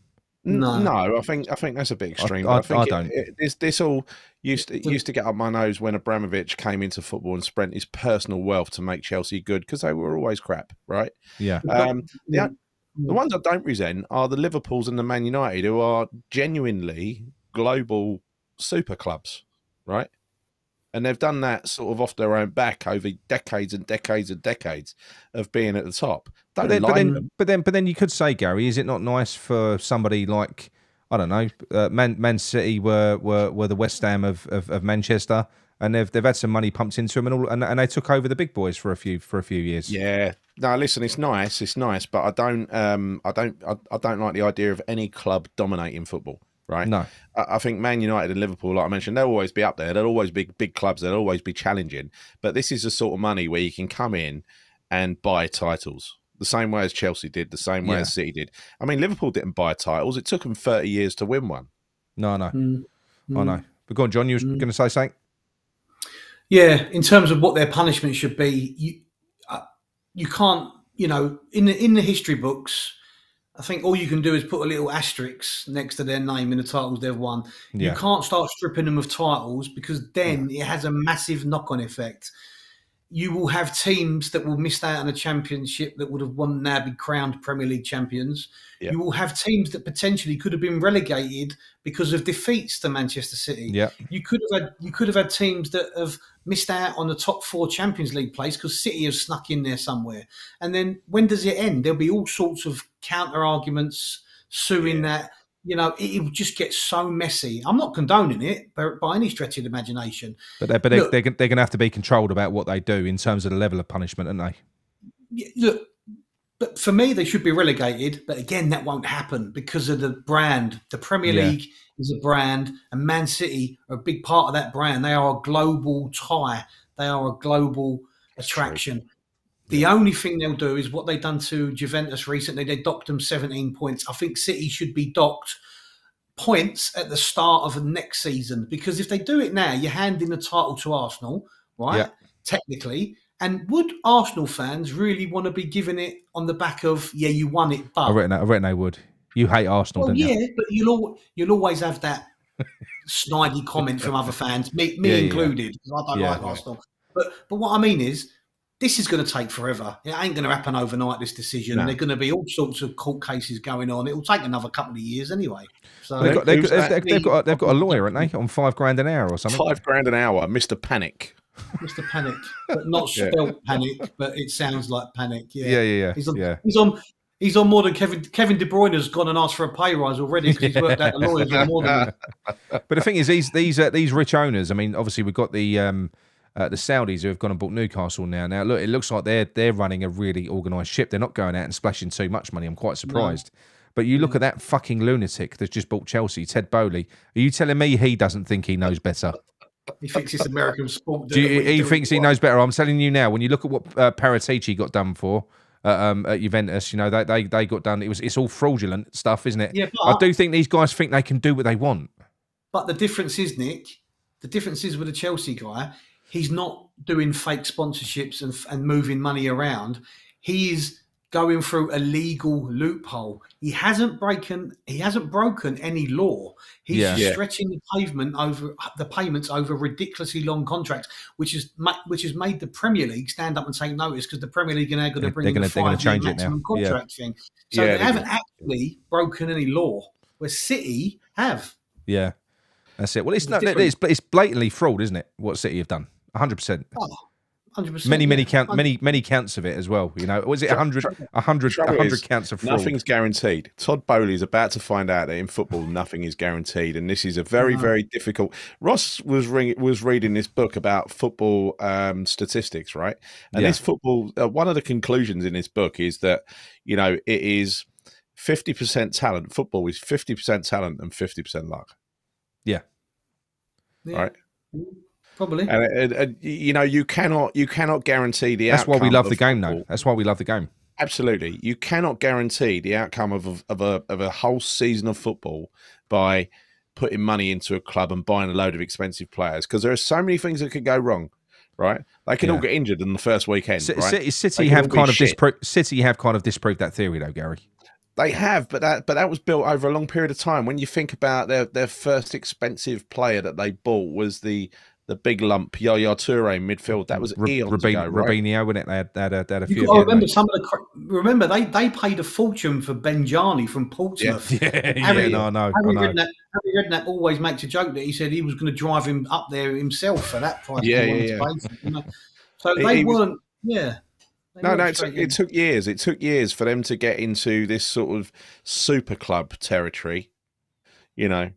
No, I think that's a bit extreme. I don't. This all used to get up my nose when Abramovich came into football and spent his personal wealth to make Chelsea good because they were always crap, right? Yeah. The ones I don't resent are the Liverpools and the Man United, who are genuinely global super clubs, right? And they've done that sort of off their own back over decades and decades and decades of being at the top. But then you could say, Gary, is it not nice for somebody like, I don't know. Man City were the West Ham of Manchester, and they've had some money pumped into them, and they took over the big boys for a few years. Yeah. No, listen, it's nice, but I don't like the idea of any club dominating football. Right? No, I think Man United and Liverpool, like I mentioned, they'll always be up there. They'll always be big clubs. They'll always be challenging. But this is the sort of money where you can come in and buy titles. The same way as Chelsea did, the same way as City did. I mean, Liverpool didn't buy titles. It took them 30 years to win one. No, I know. I know. But go on, John, you were going to say something? Yeah, in terms of what their punishment should be, you can't, in the history books, I think all you can do is put a little asterisk next to their name in the titles they've won. Yeah. You can't start stripping them of titles because then it has a massive knock-on effect. You will have teams that will miss out on a championship that would have won now be crowned Premier League champions. Yeah. You will have teams that potentially could have been relegated because of defeats to Manchester City. Yeah. You could have had teams that have missed out on the top 4 Champions League place because City have snuck in there somewhere. And then when does it end? There'll be all sorts of counter arguments suing that. It will just get so messy. I'm not condoning it by any stretch of the imagination. But they're going to have to be controlled about what they do in terms of the level of punishment, aren't they? Look, but for me, they should be relegated. But again, that won't happen because of the brand. The Premier League is a brand, and Man City are a big part of that brand. They are a global tie. They are a global attraction. The only thing they'll do is what they've done to Juventus recently. They docked them 17 points. I think City should be docked points at the start of the next season because if they do it now, you're handing the title to Arsenal, right? Yeah. Technically. And would Arsenal fans really want to be giving it on the back of, you won it, but... I reckon they would. You hate Arsenal, don't you? Yeah, but you'll always have that snidey comment from other fans, me included, because I don't like Arsenal. But what I mean is, this is going to take forever. It ain't going to happen overnight, this decision. No. There are going to be all sorts of court cases going on. It will take another couple of years anyway. So they've got a lawyer, haven't they, on $5,000 an hour or something? $5,000 an hour, Mr. Panic. Mr. Panic, but not spelled panic, but it sounds like panic. Yeah. He's on more than Kevin De Bruyne has gone and asked for a pay rise already because he's worked out the lawyers on more than. But the thing is, these rich owners. I mean, obviously we've got the Saudis who have gone and bought Newcastle now. Now, look, it looks like they're running a really organised ship. They're not going out and splashing too much money. I'm quite surprised. No. But you look at that fucking lunatic that's just bought Chelsea, Ted Bowley. Are you telling me he doesn't think he knows better? He thinks it's American sport. He thinks he knows better. I'm telling you now, when you look at what Paratici got done for at Juventus, they got done. It's all fraudulent stuff, isn't it? Yeah, I do think these guys think they can do what they want. But the difference is, Nick, with the Chelsea guy, he's not doing fake sponsorships and moving money around. He is going through a legal loophole. He hasn't broken any law. He's stretching the payments over ridiculously long contracts, which has made the Premier League stand up and take notice because the Premier League are now going to bring in the 5-year maximum contract thing. So they haven't actually broken any law, where City have. Yeah, that's it. Well, it's blatantly fraud, isn't it? What City have done, 100%. 100%. Many counts of it as well. Was it 100 counts of fraud? Nothing's guaranteed. Todd Bowley is about to find out that in football nothing is guaranteed, and this is a very, very difficult. Ross was reading this book about football statistics, right? And this football, one of the conclusions in this book is that it is 50% talent. Football is 50% talent and 50% luck. Yeah. Right. Probably, and you cannot guarantee the. That's outcome why we love the game, football. though. That's why we love the game. Absolutely, you cannot guarantee the outcome of a whole season of football by putting money into a club and buying a load of expensive players because there are so many things that could go wrong. Right, they can all get injured in the first weekend. City have kind of disproved that theory, though, Gary. They have, but that was built over a long period of time. When you think about their first expensive player that they bought was the big lump Yaya Toure in midfield. That was eons ago, right? Robinho, wasn't it? They had a few. Remember they paid a fortune for Benjani from Portsmouth. Harry Redknapp always makes a joke that he said he was going to drive him up there himself for that price. So they weren't. It took years. It took years for them to get into this sort of super club territory. you know,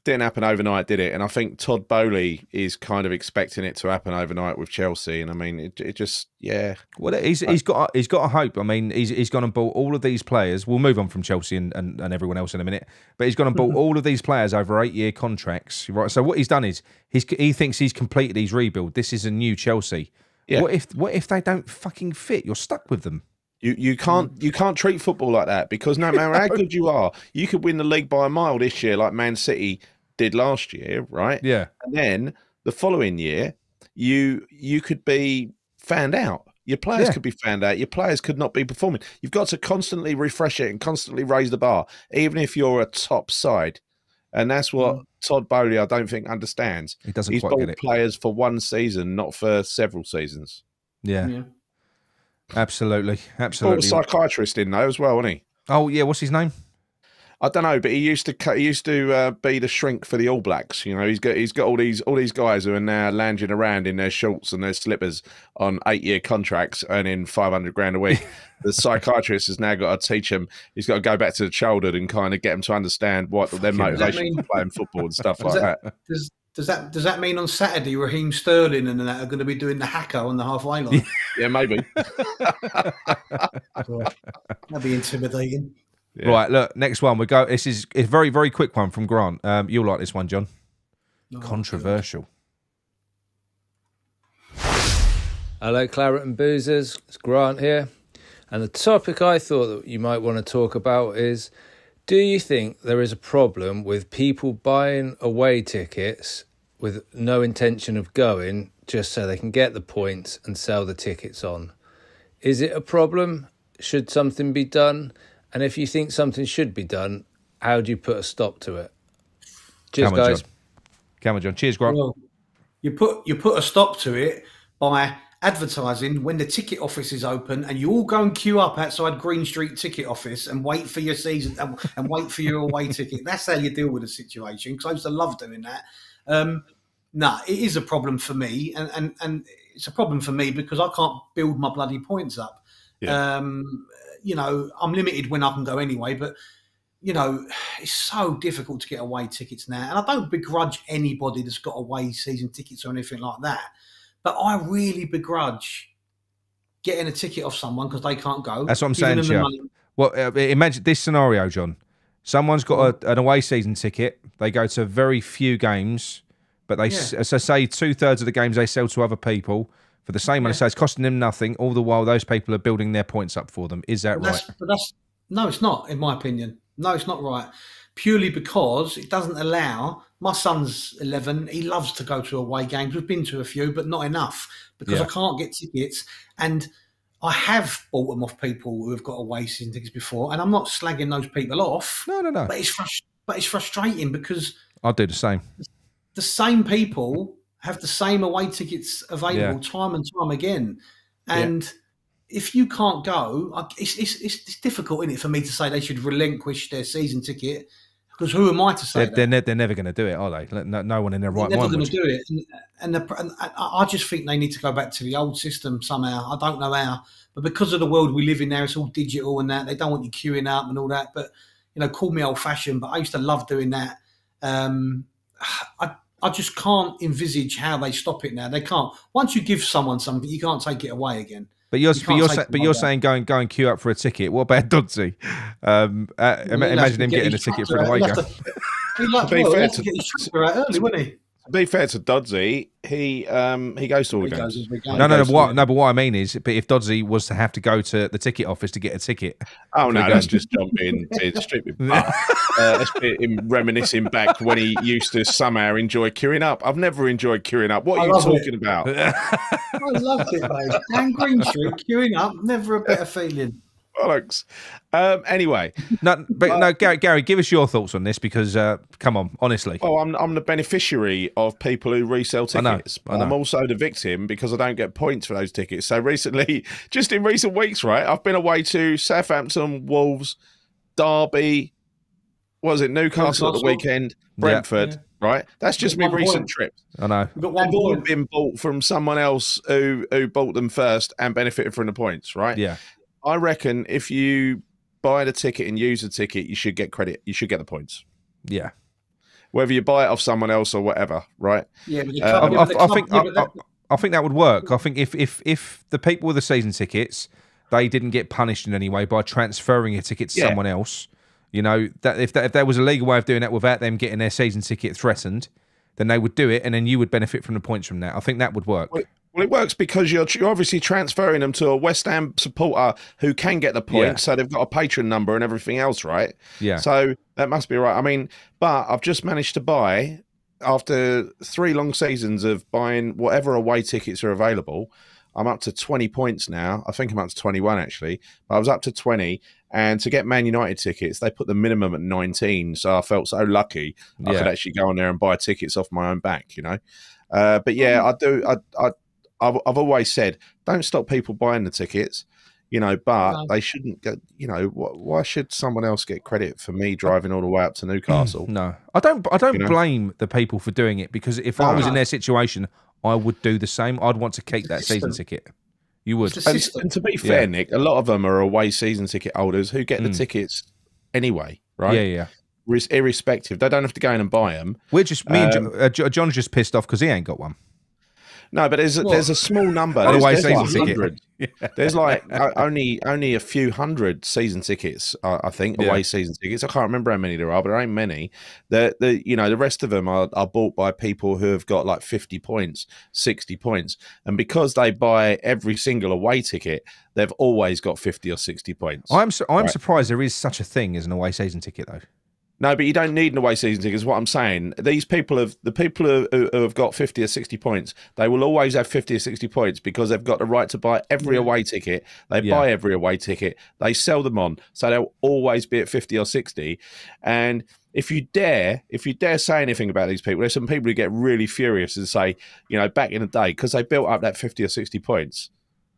didn't happen overnight, did it? And I think Todd Boehly is kind of expecting it to happen overnight with Chelsea. And I mean, it just, yeah. Well, he's got a hope. I mean, he's gone and bought all of these players. We'll move on from Chelsea and everyone else in a minute. But he's gone and bought all of these players over 8-year contracts. Right. So what he's done is he thinks he's completed his rebuild. This is a new Chelsea. Yeah. What if they don't fucking fit? You're stuck with them. You can't treat football like that, because no matter how good you are, you could win the league by a mile this year, like Man City did last year, right? Yeah. And then the following year, you could be found out. Your players could be found out. Your players could not be performing. You've got to constantly refresh it and constantly raise the bar, even if you're a top side. And that's what Todd Boehly, I don't think, understands. He doesn't He's quite bought get it. players for one season, not for several seasons. Yeah. Absolutely. Brought a psychiatrist in though as well, wasn't he? Oh yeah, what's his name? I don't know, but he used to be the shrink for the All Blacks. You know, he's got all these guys who are now lounging around in their shorts and their slippers on 8-year contracts, earning $500 a week. The psychiatrist has now got to teach him. He's got to go back to the childhood and kind of get them to understand what their motivation for playing football and stuff like that. Does that mean on Saturday Raheem Sterling and that are going to be doing the haka on the halfway line? Yeah, maybe. That'd be intimidating. Yeah. Right, look, next one. We go. This is a very, very quick one from Grant. You'll like this one, John. Controversial. Hello, Claret and Boozers. It's Grant here. And the topic I thought that you might want to talk about is, do you think there is a problem with people buying away tickets with no intention of going just so they can get the points and sell the tickets on? Is it a problem? Should something be done? And if you think something should be done, how do you put a stop to it? Cheers, guys. Come on, John. Cheers, Grant. Well, you put a stop to it by advertising when the ticket office is open, and you all go and queue up outside Green Street ticket office and wait for your season and wait for your away ticket. That's how you deal with the situation. Because I used to love doing that. It is a problem for me, and it's a problem for me because I can't build my bloody points up. Yeah. You know, I'm limited when I can go anyway, but, you know, it's so difficult to get away tickets now. And I don't begrudge anybody that's got away season tickets or anything like that. But I really begrudge getting a ticket off someone because they can't go. That's what I'm saying to you. Well, imagine this scenario, John. Someone's got an away season ticket. They go to very few games, but they so say 2/3 of the games they sell to other people for the same money. So it's costing them nothing. All the while, those people are building their points up for them. Is that right? No, it's not, in my opinion. No, it's not right. Purely because it doesn't allow. My son's 11. He loves to go to away games. We've been to a few, but not enough because I can't get tickets. And I have bought them off people who have got away season tickets before. And I'm not slagging those people off. No. But it's frustrating because I'll do the same. The same people have the same away tickets available time and time again. And if you can't go, it's difficult, isn't it, for me to say they should relinquish their season ticket, because who am I to say they're never going to do it, are they? No one in their right mind. They're never going to do it. And I just think they need to go back to the old system somehow. I don't know how. But because of the world we live in now, it's all digital and that. They don't want you queuing up and all that. But, you know, call me old-fashioned, but I used to love doing that. I just can't envisage how they stop it now. They can't. Once you give someone something, you can't take it away again. But you're saying go and queue up for a ticket. What about Dodsey? Imagine him getting a ticket for an away game. He'd get his tractor out early, wouldn't he? To be fair to Dodsey, he goes to all the games. No, but what I mean is, but if Dodsey was to have to go to the ticket office to get a ticket, oh no, that's just jumping stupid. That's him reminiscing back when he used to somehow enjoy queuing up. I've never enjoyed queuing up. What are you talking about? I loved it, mate. Down Green Street queuing up, never a better feeling. Bollocks. Anyway, Gary, give us your thoughts on this because, come on, honestly. Well, I'm the beneficiary of people who resell tickets. I know. I'm also the victim because I don't get points for those tickets. So recently, just in recent weeks, right, I've been away to Southampton, Wolves, Derby, Newcastle at the weekend, Brentford. Right, that's just my recent trips. I know. They've all been bought from someone else who bought them first and benefited from the points. Right. Yeah. I reckon if you buy the ticket and use the ticket, you should get credit. You should get the points. Yeah. Whether you buy it off someone else or whatever, right? Yeah, but I think that would work. I think if the people with the season tickets, they didn't get punished in any way by transferring a ticket to someone else. You know, that if there was a legal way of doing that without them getting their season ticket threatened, then they would do it, and then you would benefit from the points from that. I think that would work. Well, it works because you're obviously transferring them to a West Ham supporter who can get the points, so they've got a patron number and everything else, right? Yeah. So that must be right. I mean, but I've just managed to buy, after 3 long seasons of buying whatever away tickets are available, I'm up to 20 points now. I think I'm up to 21, actually. But I was up to 20. And to get Man United tickets, they put the minimum at 19. So I felt so lucky I could actually go on there and buy tickets off my own back, you know. But yeah, I do. I've always said, don't stop people buying the tickets, you know, but they shouldn't get, you know, why should someone else get credit for me driving all the way up to Newcastle? No, I don't blame the people for doing it, because if I was in their situation, I would do the same. I'd want to keep that season ticket. You would. And to be fair, Nick, a lot of them are away season ticket holders who get the tickets anyway, right? Yeah. Irrespective. They don't have to go in and buy them. We're just, me and John's just pissed off because he ain't got one. No, but there's a small number. Away season like ticket. There's like only a few hundred season tickets, I think, away season tickets. I can't remember how many there are, but there ain't many. The rest of them are bought by people who have got like 50 points, 60 points, and because they buy every single away ticket, they've always got 50 or 60 points. I'm surprised there is such a thing as an away season ticket, though. No, but you don't need an away season ticket, is what I'm saying. These people who have got 50 or 60 points, they will always have 50 or 60 points because they've got the right to buy every away ticket. They buy every away ticket. They sell them on. So they'll always be at 50 or 60. And if you dare say anything about these people, there's some people who get really furious and say, you know, back in the day, because they built up that 50 or 60 points,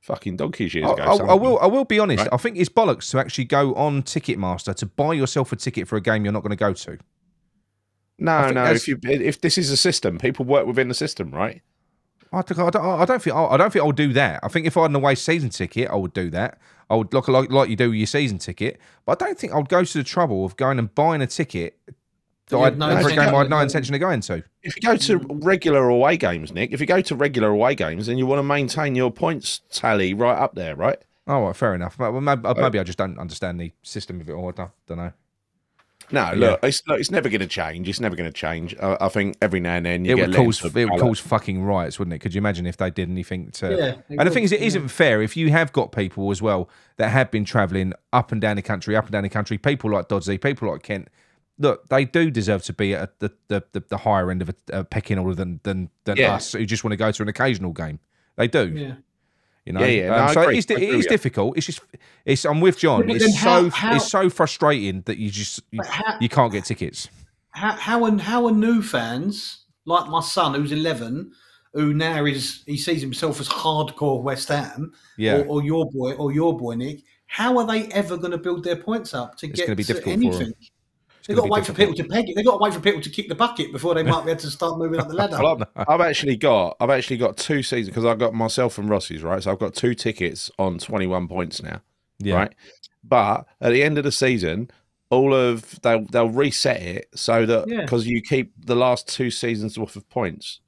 fucking donkeys years ago. I will be honest. Right? I think it's bollocks to actually go on Ticketmaster to buy yourself a ticket for a game you're not going to go to. No. If this is a system, people work within the system, right? I don't think I'll do that. I think if I had an away season ticket, I would do that. I would like you do with your season ticket, but I don't think I would go to the trouble of going and buying a ticket for a game I had no intention of going to. If you go to regular away games, Nick, then you want to maintain your points tally right up there, right? Oh, well, fair enough. Well, maybe I just don't understand the system of it all. I don't know. No, look, it's never going to change. It's never going to change. I think every now and then it would cause fucking riots, wouldn't it? Could you imagine if they did anything to? Yeah, and the thing is, it isn't fair if you have got people as well that have been travelling up and down the country. People like Dodsley, people like Kent. Look, they do deserve to be at the higher end of a pecking order than us who just want to go to an occasional game. They do. Yeah. You know, No, so it is difficult. I'm with John. It's so frustrating that you can't get tickets. How are new fans like my son, who's 11, who now he sees himself as hardcore West Ham, or your boy Nick? How are they ever going to build their points up to get to anything? They've got to wait for people to peg it. They've got to wait for people to kick the bucket before they might be able to start moving up the ladder. Well, I've actually got 2 seasons because I've got myself and Rossi's, right? So I've got 2 tickets on 21 points now, right? But at the end of the season, they'll reset it so that because you keep the last 2 seasons worth of points,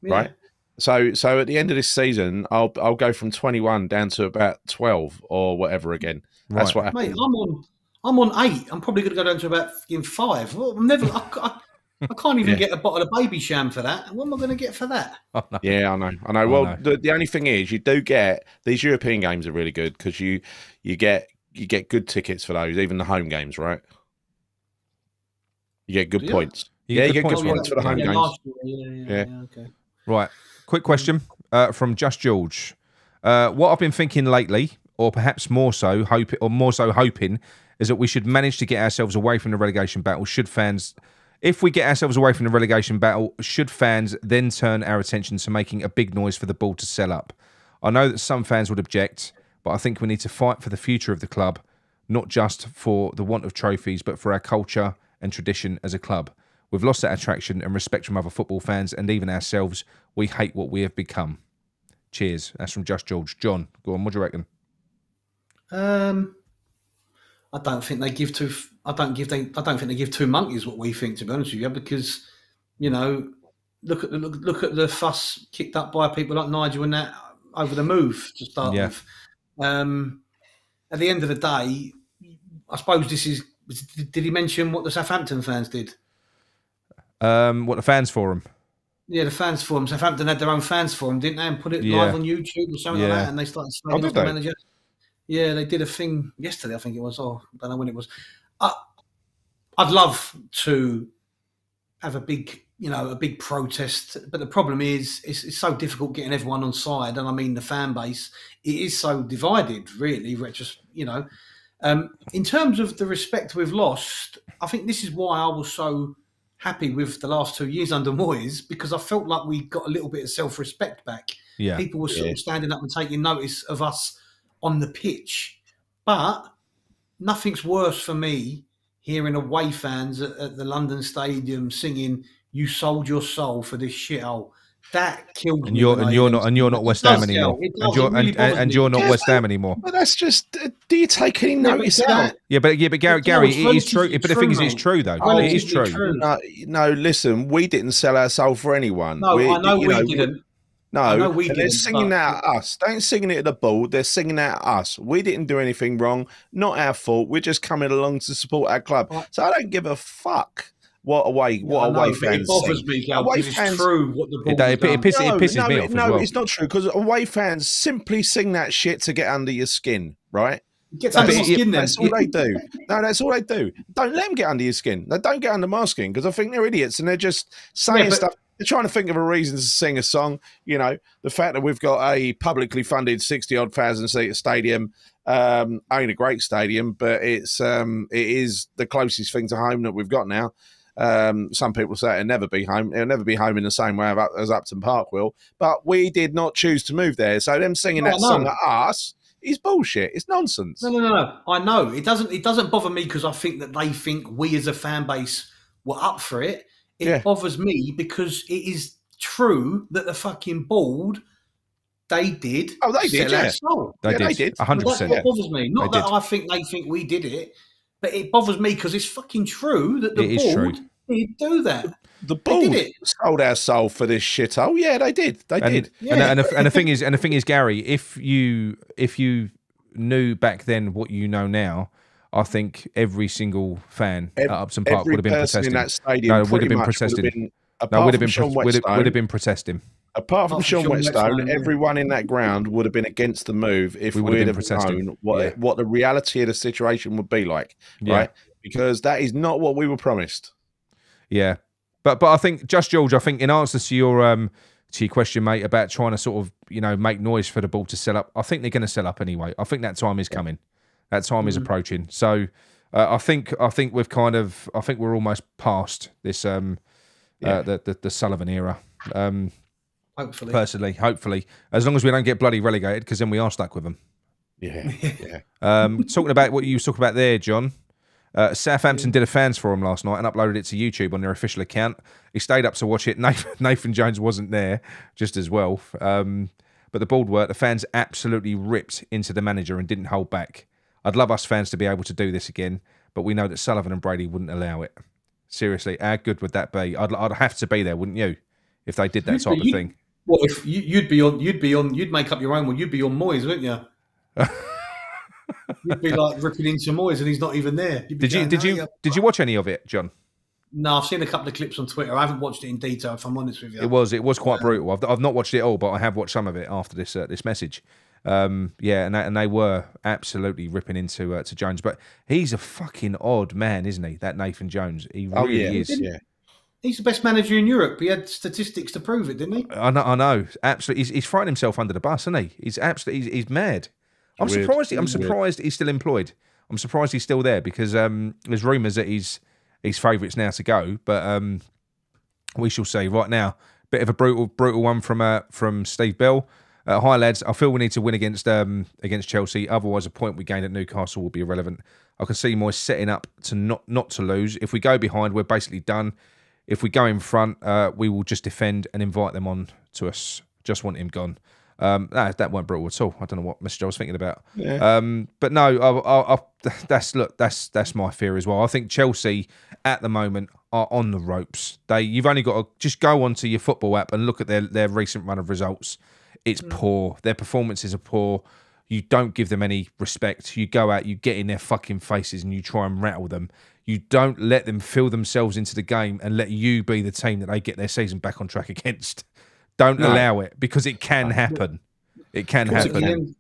right? So at the end of this season, I'll go from 21 down to about 12 or whatever again. That's what happened. Mate, I'm on 8. I'm probably going to go down to about 5. Well, I can't even get a bottle of baby sham for that. What am I going to get for that? Oh, no. Yeah, I know. Well, the only thing is, you do get these European games are really good because you get good tickets for those, even the home games, right? You get good points. You get good points for the home games. Yeah. Okay. Right. Quick question from Just George. What I've been thinking lately, or perhaps more so hoping, is that we should manage to get ourselves away from the relegation battle. If we get ourselves away from the relegation battle, should fans then turn our attention to making a big noise for the ball to sell up? I know that some fans would object, but I think we need to fight for the future of the club, not just for the want of trophies, but for our culture and tradition as a club. We've lost that attraction and respect from other football fans and even ourselves. We hate what we have become. Cheers. That's from Just George. John, go on. What do you reckon? I don't think they give two. I don't think they give two monkeys what we think, to be honest with you, because look at the fuss kicked up by people like Nigel and that over the move to start with. At the end of the day, I suppose this is. Did he mention what the Southampton fans did? What the fans forum? Yeah, the fans forum. Southampton had their own fans forum, didn't they? And put it live on YouTube or something like that. And they started slagging off the manager. Yeah, they did a thing yesterday, I think it was. Oh, I don't know when it was. I'd love to have a big protest, but the problem is it's so difficult getting everyone on side, and I mean the fan base. It is so divided, really. In terms of the respect we've lost, I think this is why I was so happy with the last 2 years under Moyes, because I felt like we got a little bit of self-respect back. Yeah. People were sort of standing up and taking notice of us on the pitch. But nothing's worse for me hearing away fans at the London Stadium singing, "You sold your soul for this shithole." That killed me. And you're not West Ham anymore. And you're not West Ham anymore. But that's just. Do you take any notice of that? Yeah, but Gary, it is true. But the thing is, it's true though. It is true. No, listen, we didn't sell our soul for anyone. No, I know we didn't. No, they're singing out at us. They ain't singing it at the ball. They're singing out at us. We didn't do anything wrong. Not our fault. We're just coming along to support our club. So I don't give a fuck. What away fans? It bothers me, Gal, because it's true what the ball it pisses me off. No, it's not true, because away fans simply sing that shit to get under your skin, right? Gets under your skin. That's all they do. No, that's all they do. Don't let them get under your skin. No, don't get under my skin, because I think they're idiots and they're just saying stuff. They're trying to think of a reason to sing a song. The fact that we've got a publicly funded 60-odd thousand seat stadium, ain't a great stadium, but it is the closest thing to home that we've got now. Some people say it'll never be home. It'll never be home in the same way as Upton Park will. But we did not choose to move there. So them singing that song at us is bullshit. It's nonsense. No. I know. It doesn't bother me because I think that they think we as a fan base were up for it. It bothers me because it is true that the fucking board, they did. Oh, they did, They did. 100%. That's what bothers me. Not that I think they think we did it, but it bothers me because it's fucking true that the board did do that. The board sold our soul for this shit. Oh yeah, they did. They did. Yeah. And the thing is, Gary, if you knew back then what you know now, I think every single fan at Upton Park would have been protesting. In that stadium would have been protesting. Would have been protesting. Apart from Sean Whetstone, everyone in that ground would have been against the move if we would have known what the reality of the situation would be like, right? Because that is not what we were promised. Yeah, but I think, George, I think in answer to your question, mate, about trying to sort of make noise for the ball to sell up, I think they're going to sell up anyway. I think that time is coming. That time is approaching. So I think we're almost past this the Sullivan era. Hopefully. Personally, hopefully, as long as we don't get bloody relegated, because then we are stuck with them. Yeah. Talking about what you were talking about there, John. Southampton did a fans forum last night and uploaded it to YouTube on their official account. He stayed up to watch it. Nathan Jones wasn't there, just as well. But the board work, the fans absolutely ripped into the manager and didn't hold back. I'd love us fans to be able to do this again, but we know that Sullivan and Brady wouldn't allow it. Seriously, how good would that be? I'd have to be there, wouldn't you, if they did that type of thing? Well, if you'd make up your own one. You'd be on Moyes, wouldn't you? You'd be like ripping into Moyes, and he's not even there. Did you watch any of it, John? No, I've seen a couple of clips on Twitter. I haven't watched it in detail, if I'm honest with you. It was quite brutal. I've not watched it all, but I have watched some of it after this message. And they were absolutely ripping into to Jones, but he's a fucking odd man, isn't he? That Nathan Jones, he really is. Yeah. He's the best manager in Europe. He had statistics to prove it, didn't he? I know. Absolutely, he's throwing himself under the bus, isn't he? He's mad. I'm surprised he's still employed. I'm surprised he's still there because there's rumours that he's favourites now to go, but we shall see. Right now, bit of a brutal one from Steve Bell. Hi lads, I feel we need to win against Chelsea. Otherwise, a point we gained at Newcastle will be irrelevant. I can see Moyes setting up to not to lose. If we go behind, we're basically done. If we go in front, we will just defend and invite them on to us. Just want him gone. That weren't brutal at all. I don't know what message I was thinking about. Yeah. But no, that's my fear as well. I think Chelsea at the moment are on the ropes. You've only got to just go onto your football app and look at their recent run of results. It's poor. Their performances are poor. You don't give them any respect. You go out, you get in their fucking faces and you try and rattle them. You don't let them feel themselves into the game and let you be the team that they get their season back on track against. Don't allow it, because it can happen. It can happen.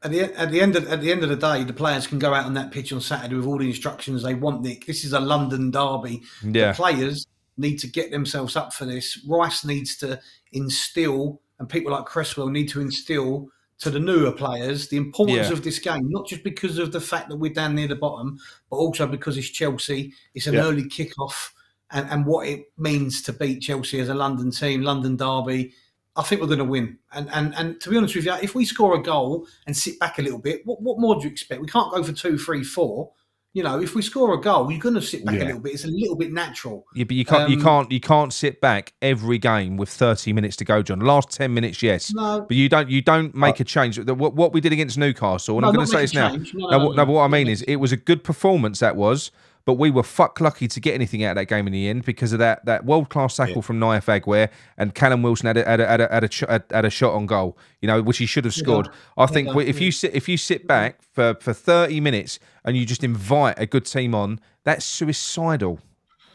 At the end of the day, the players can go out on that pitch on Saturday with all the instructions they want, Nick. This is a London derby. Yeah. The players need to get themselves up for this. Rice needs to instill, and people like Cresswell need to instill to the newer players the importance of this game, not just because of the fact that we're down near the bottom, but also because it's Chelsea. It's an early kick-off, and what it means to beat Chelsea as a London team, London derby. I think we're going to win. And to be honest with you, if we score a goal and sit back a little bit, what more do you expect? We can't go for 2, 3, 4. You know, if we score a goal, you're going to sit back a little bit. It's a little bit natural. Yeah, but you can't sit back every game with 30 minutes to go, John. Last 10 minutes, yes. No. But you don't make a change. What we did against Newcastle, and I'm going to say this now. But what I mean is, it was a good performance, that was. But we were fuck lucky to get anything out of that game in the end because of that world-class tackle from Naif Aguirre, and Callum Wilson had a shot on goal, you know, which he should have scored. I think if you sit back for 30 minutes and you just invite a good team on, that's suicidal.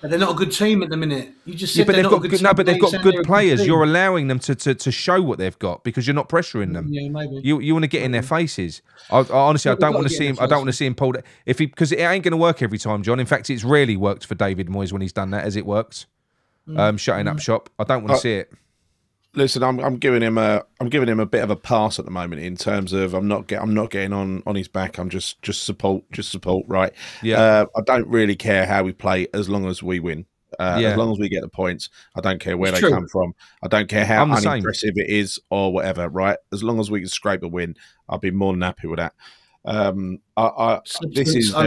But they're not a good team at the minute. You just said but they're they've not got a good team. no, but they've got good players. Team. You're allowing them to show what they've got because you're not pressuring them. Yeah, maybe. You want to get in their faces. I honestly, I don't want to see him. I don't want to see him pulled because it ain't going to work every time, John. In fact, it's rarely worked for David Moyes when he's done that, as it works. Shutting up shop. I don't want to see it. Listen, I'm giving him a bit of a pass at the moment in terms of I'm not getting on his back. I'm just support, right? Yeah. I don't really care how we play as long as we win. As long as we get the points, I don't care where they come from. I don't care how unimpressive it is or whatever, right? As long as we can scrape a win, I'll be more than happy with that. There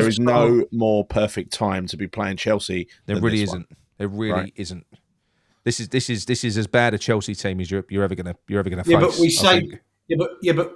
is no more perfect time to be playing Chelsea. There really isn't. There really isn't. This is as bad a Chelsea team as you're ever gonna face. But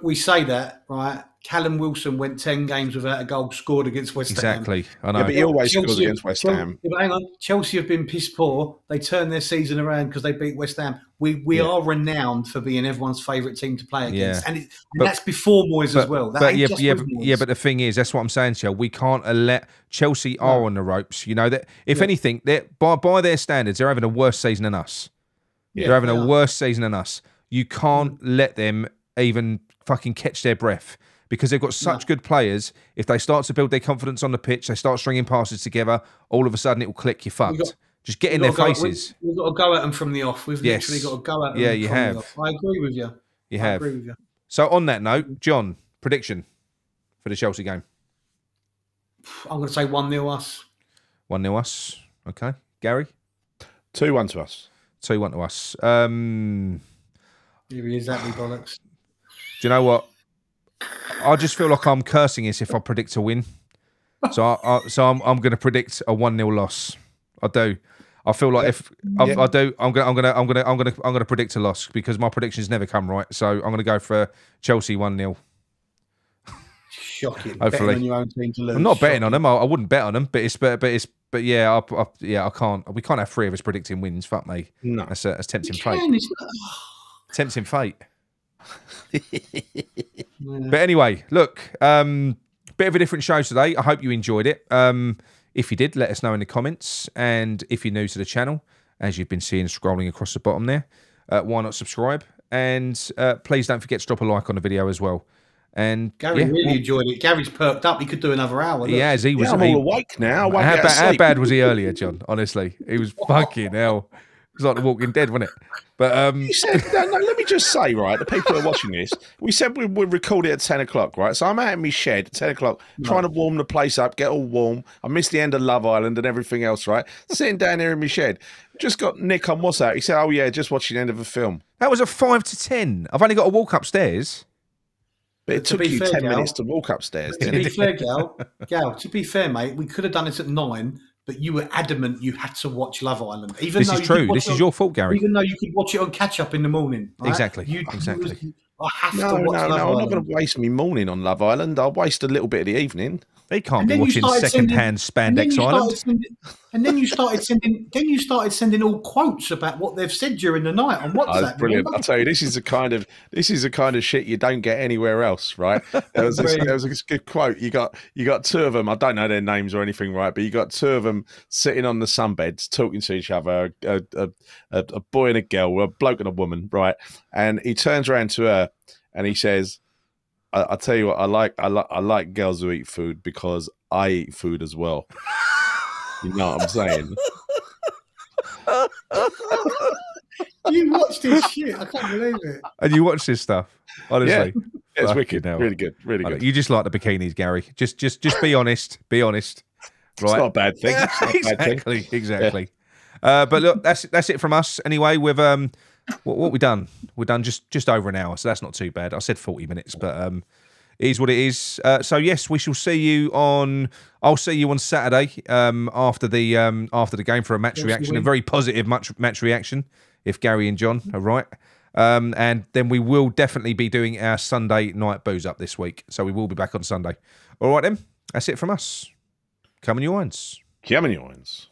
we say that, right? Callum Wilson went 10 games without a goal scored against West Ham. Exactly, I know. Yeah, but he always scores against West Ham. Yeah, but hang on, Chelsea have been piss poor. They turned their season around because they beat West Ham. We are renowned for being everyone's favourite team to play against, and that's before Moyes as well. But the thing is, that's what I'm saying, Chelsea. We can't let Chelsea are on the ropes. You know that if anything, by their standards, they're having a worse season than us. Yeah, they're having a worse season than us. You can't let them even fucking catch their breath. Because they've got such good players, if they start to build their confidence on the pitch, they start stringing passes together, all of a sudden it will click, you're fucked. Just get in their faces. We've got to go at them from the off. We've literally got to go at them you from have. the off. I agree with you. I agree with you. So on that note, John, prediction for the Chelsea game? I'm going to say 1-0 us. 1-0 us. Okay. Gary? 2-1 to us. 2-1 to us. Here he is, that bollocks. Do you know what? I just feel like I'm cursing this if I predict a win. So I'm going to predict a 1-0 loss. I do. I feel like I do, I'm going to predict a loss because my predictions never come right. So I'm going to go for Chelsea 1-0. Shocking. Hopefully, betting on your own team to lose. I'm not betting on them. I wouldn't bet on them, but I can't. We can't have 3 of us predicting wins. Fuck me. No, that's tempting fate. Tempting fate. But anyway, look, bit of a different show today. I hope you enjoyed it. If you did, let us know in the comments. And if you're new to the channel, as you've been seeing scrolling across the bottom there, why not subscribe? And please don't forget to drop a like on the video as well. And Gary really enjoyed it. Gary's perked up. He could do another hour. He has. He was. I'm all awake now. How bad was he earlier, John? Honestly, he was fucking hell. It was like The Walking Dead, wasn't it? But you said, no, let me just say, right, the people who are watching this, we said we would record it at 10 o'clock, right? So I'm out in my shed at 10 o'clock, trying to warm the place up, get all warm. I missed the end of Love Island and everything else, right? Sitting down here in my shed. Just got Nick on WhatsApp. He said, oh, yeah, just watching the end of a film. That was a 5 to 10. I've only got to walk upstairs. But it took you 10 minutes to walk upstairs. To be fair, Gal, to be fair, mate, we could have done it at 9. But you were adamant you had to watch Love Island. This is true. This is your fault, Gary. Even though you could watch it on catch-up in the morning. Right? Exactly. I have No, to watch no, Love no. I'm not Island. going to waste me morning on Love Island. I'll waste a little bit of the evening. They can't And be then you watching started second-hand and then Spandex you Island. started then you started sending all quotes about what they've said during the night on WhatsApp. Brilliant! remember? I'll tell you, this is the kind of shit you don't get anywhere else, right? There was a good quote. You got two of them. I don't know their names or anything, right? But you got two of them sitting on the sunbeds talking to each other. A boy and a girl, a bloke and a woman, right? And he turns around to her and he says, "I tell you what, I like girls who eat food because I eat food as well." You know what I'm saying? You watched this shit. I can't believe it. And you watch this stuff, honestly. Yeah, it's Fucking wicked. hell. Really good. Really good. You just like the bikinis, Gary. Just be honest. Be honest. Right? It's not a bad thing. It's not a bad thing. Exactly. But look, that's it from us. Anyway, with what we done? We've done just over an hour, so that's not too bad. I said 40 minutes, but it is what it is. So yes, we shall see you on. I'll see you on Saturday after the game for a match reaction, a very positive match reaction. If Gary and John are right, and then we will definitely be doing our Sunday night booze up this week. So we will be back on Sunday. All right then, that's it from us. Come on, you irons. Come on, you irons.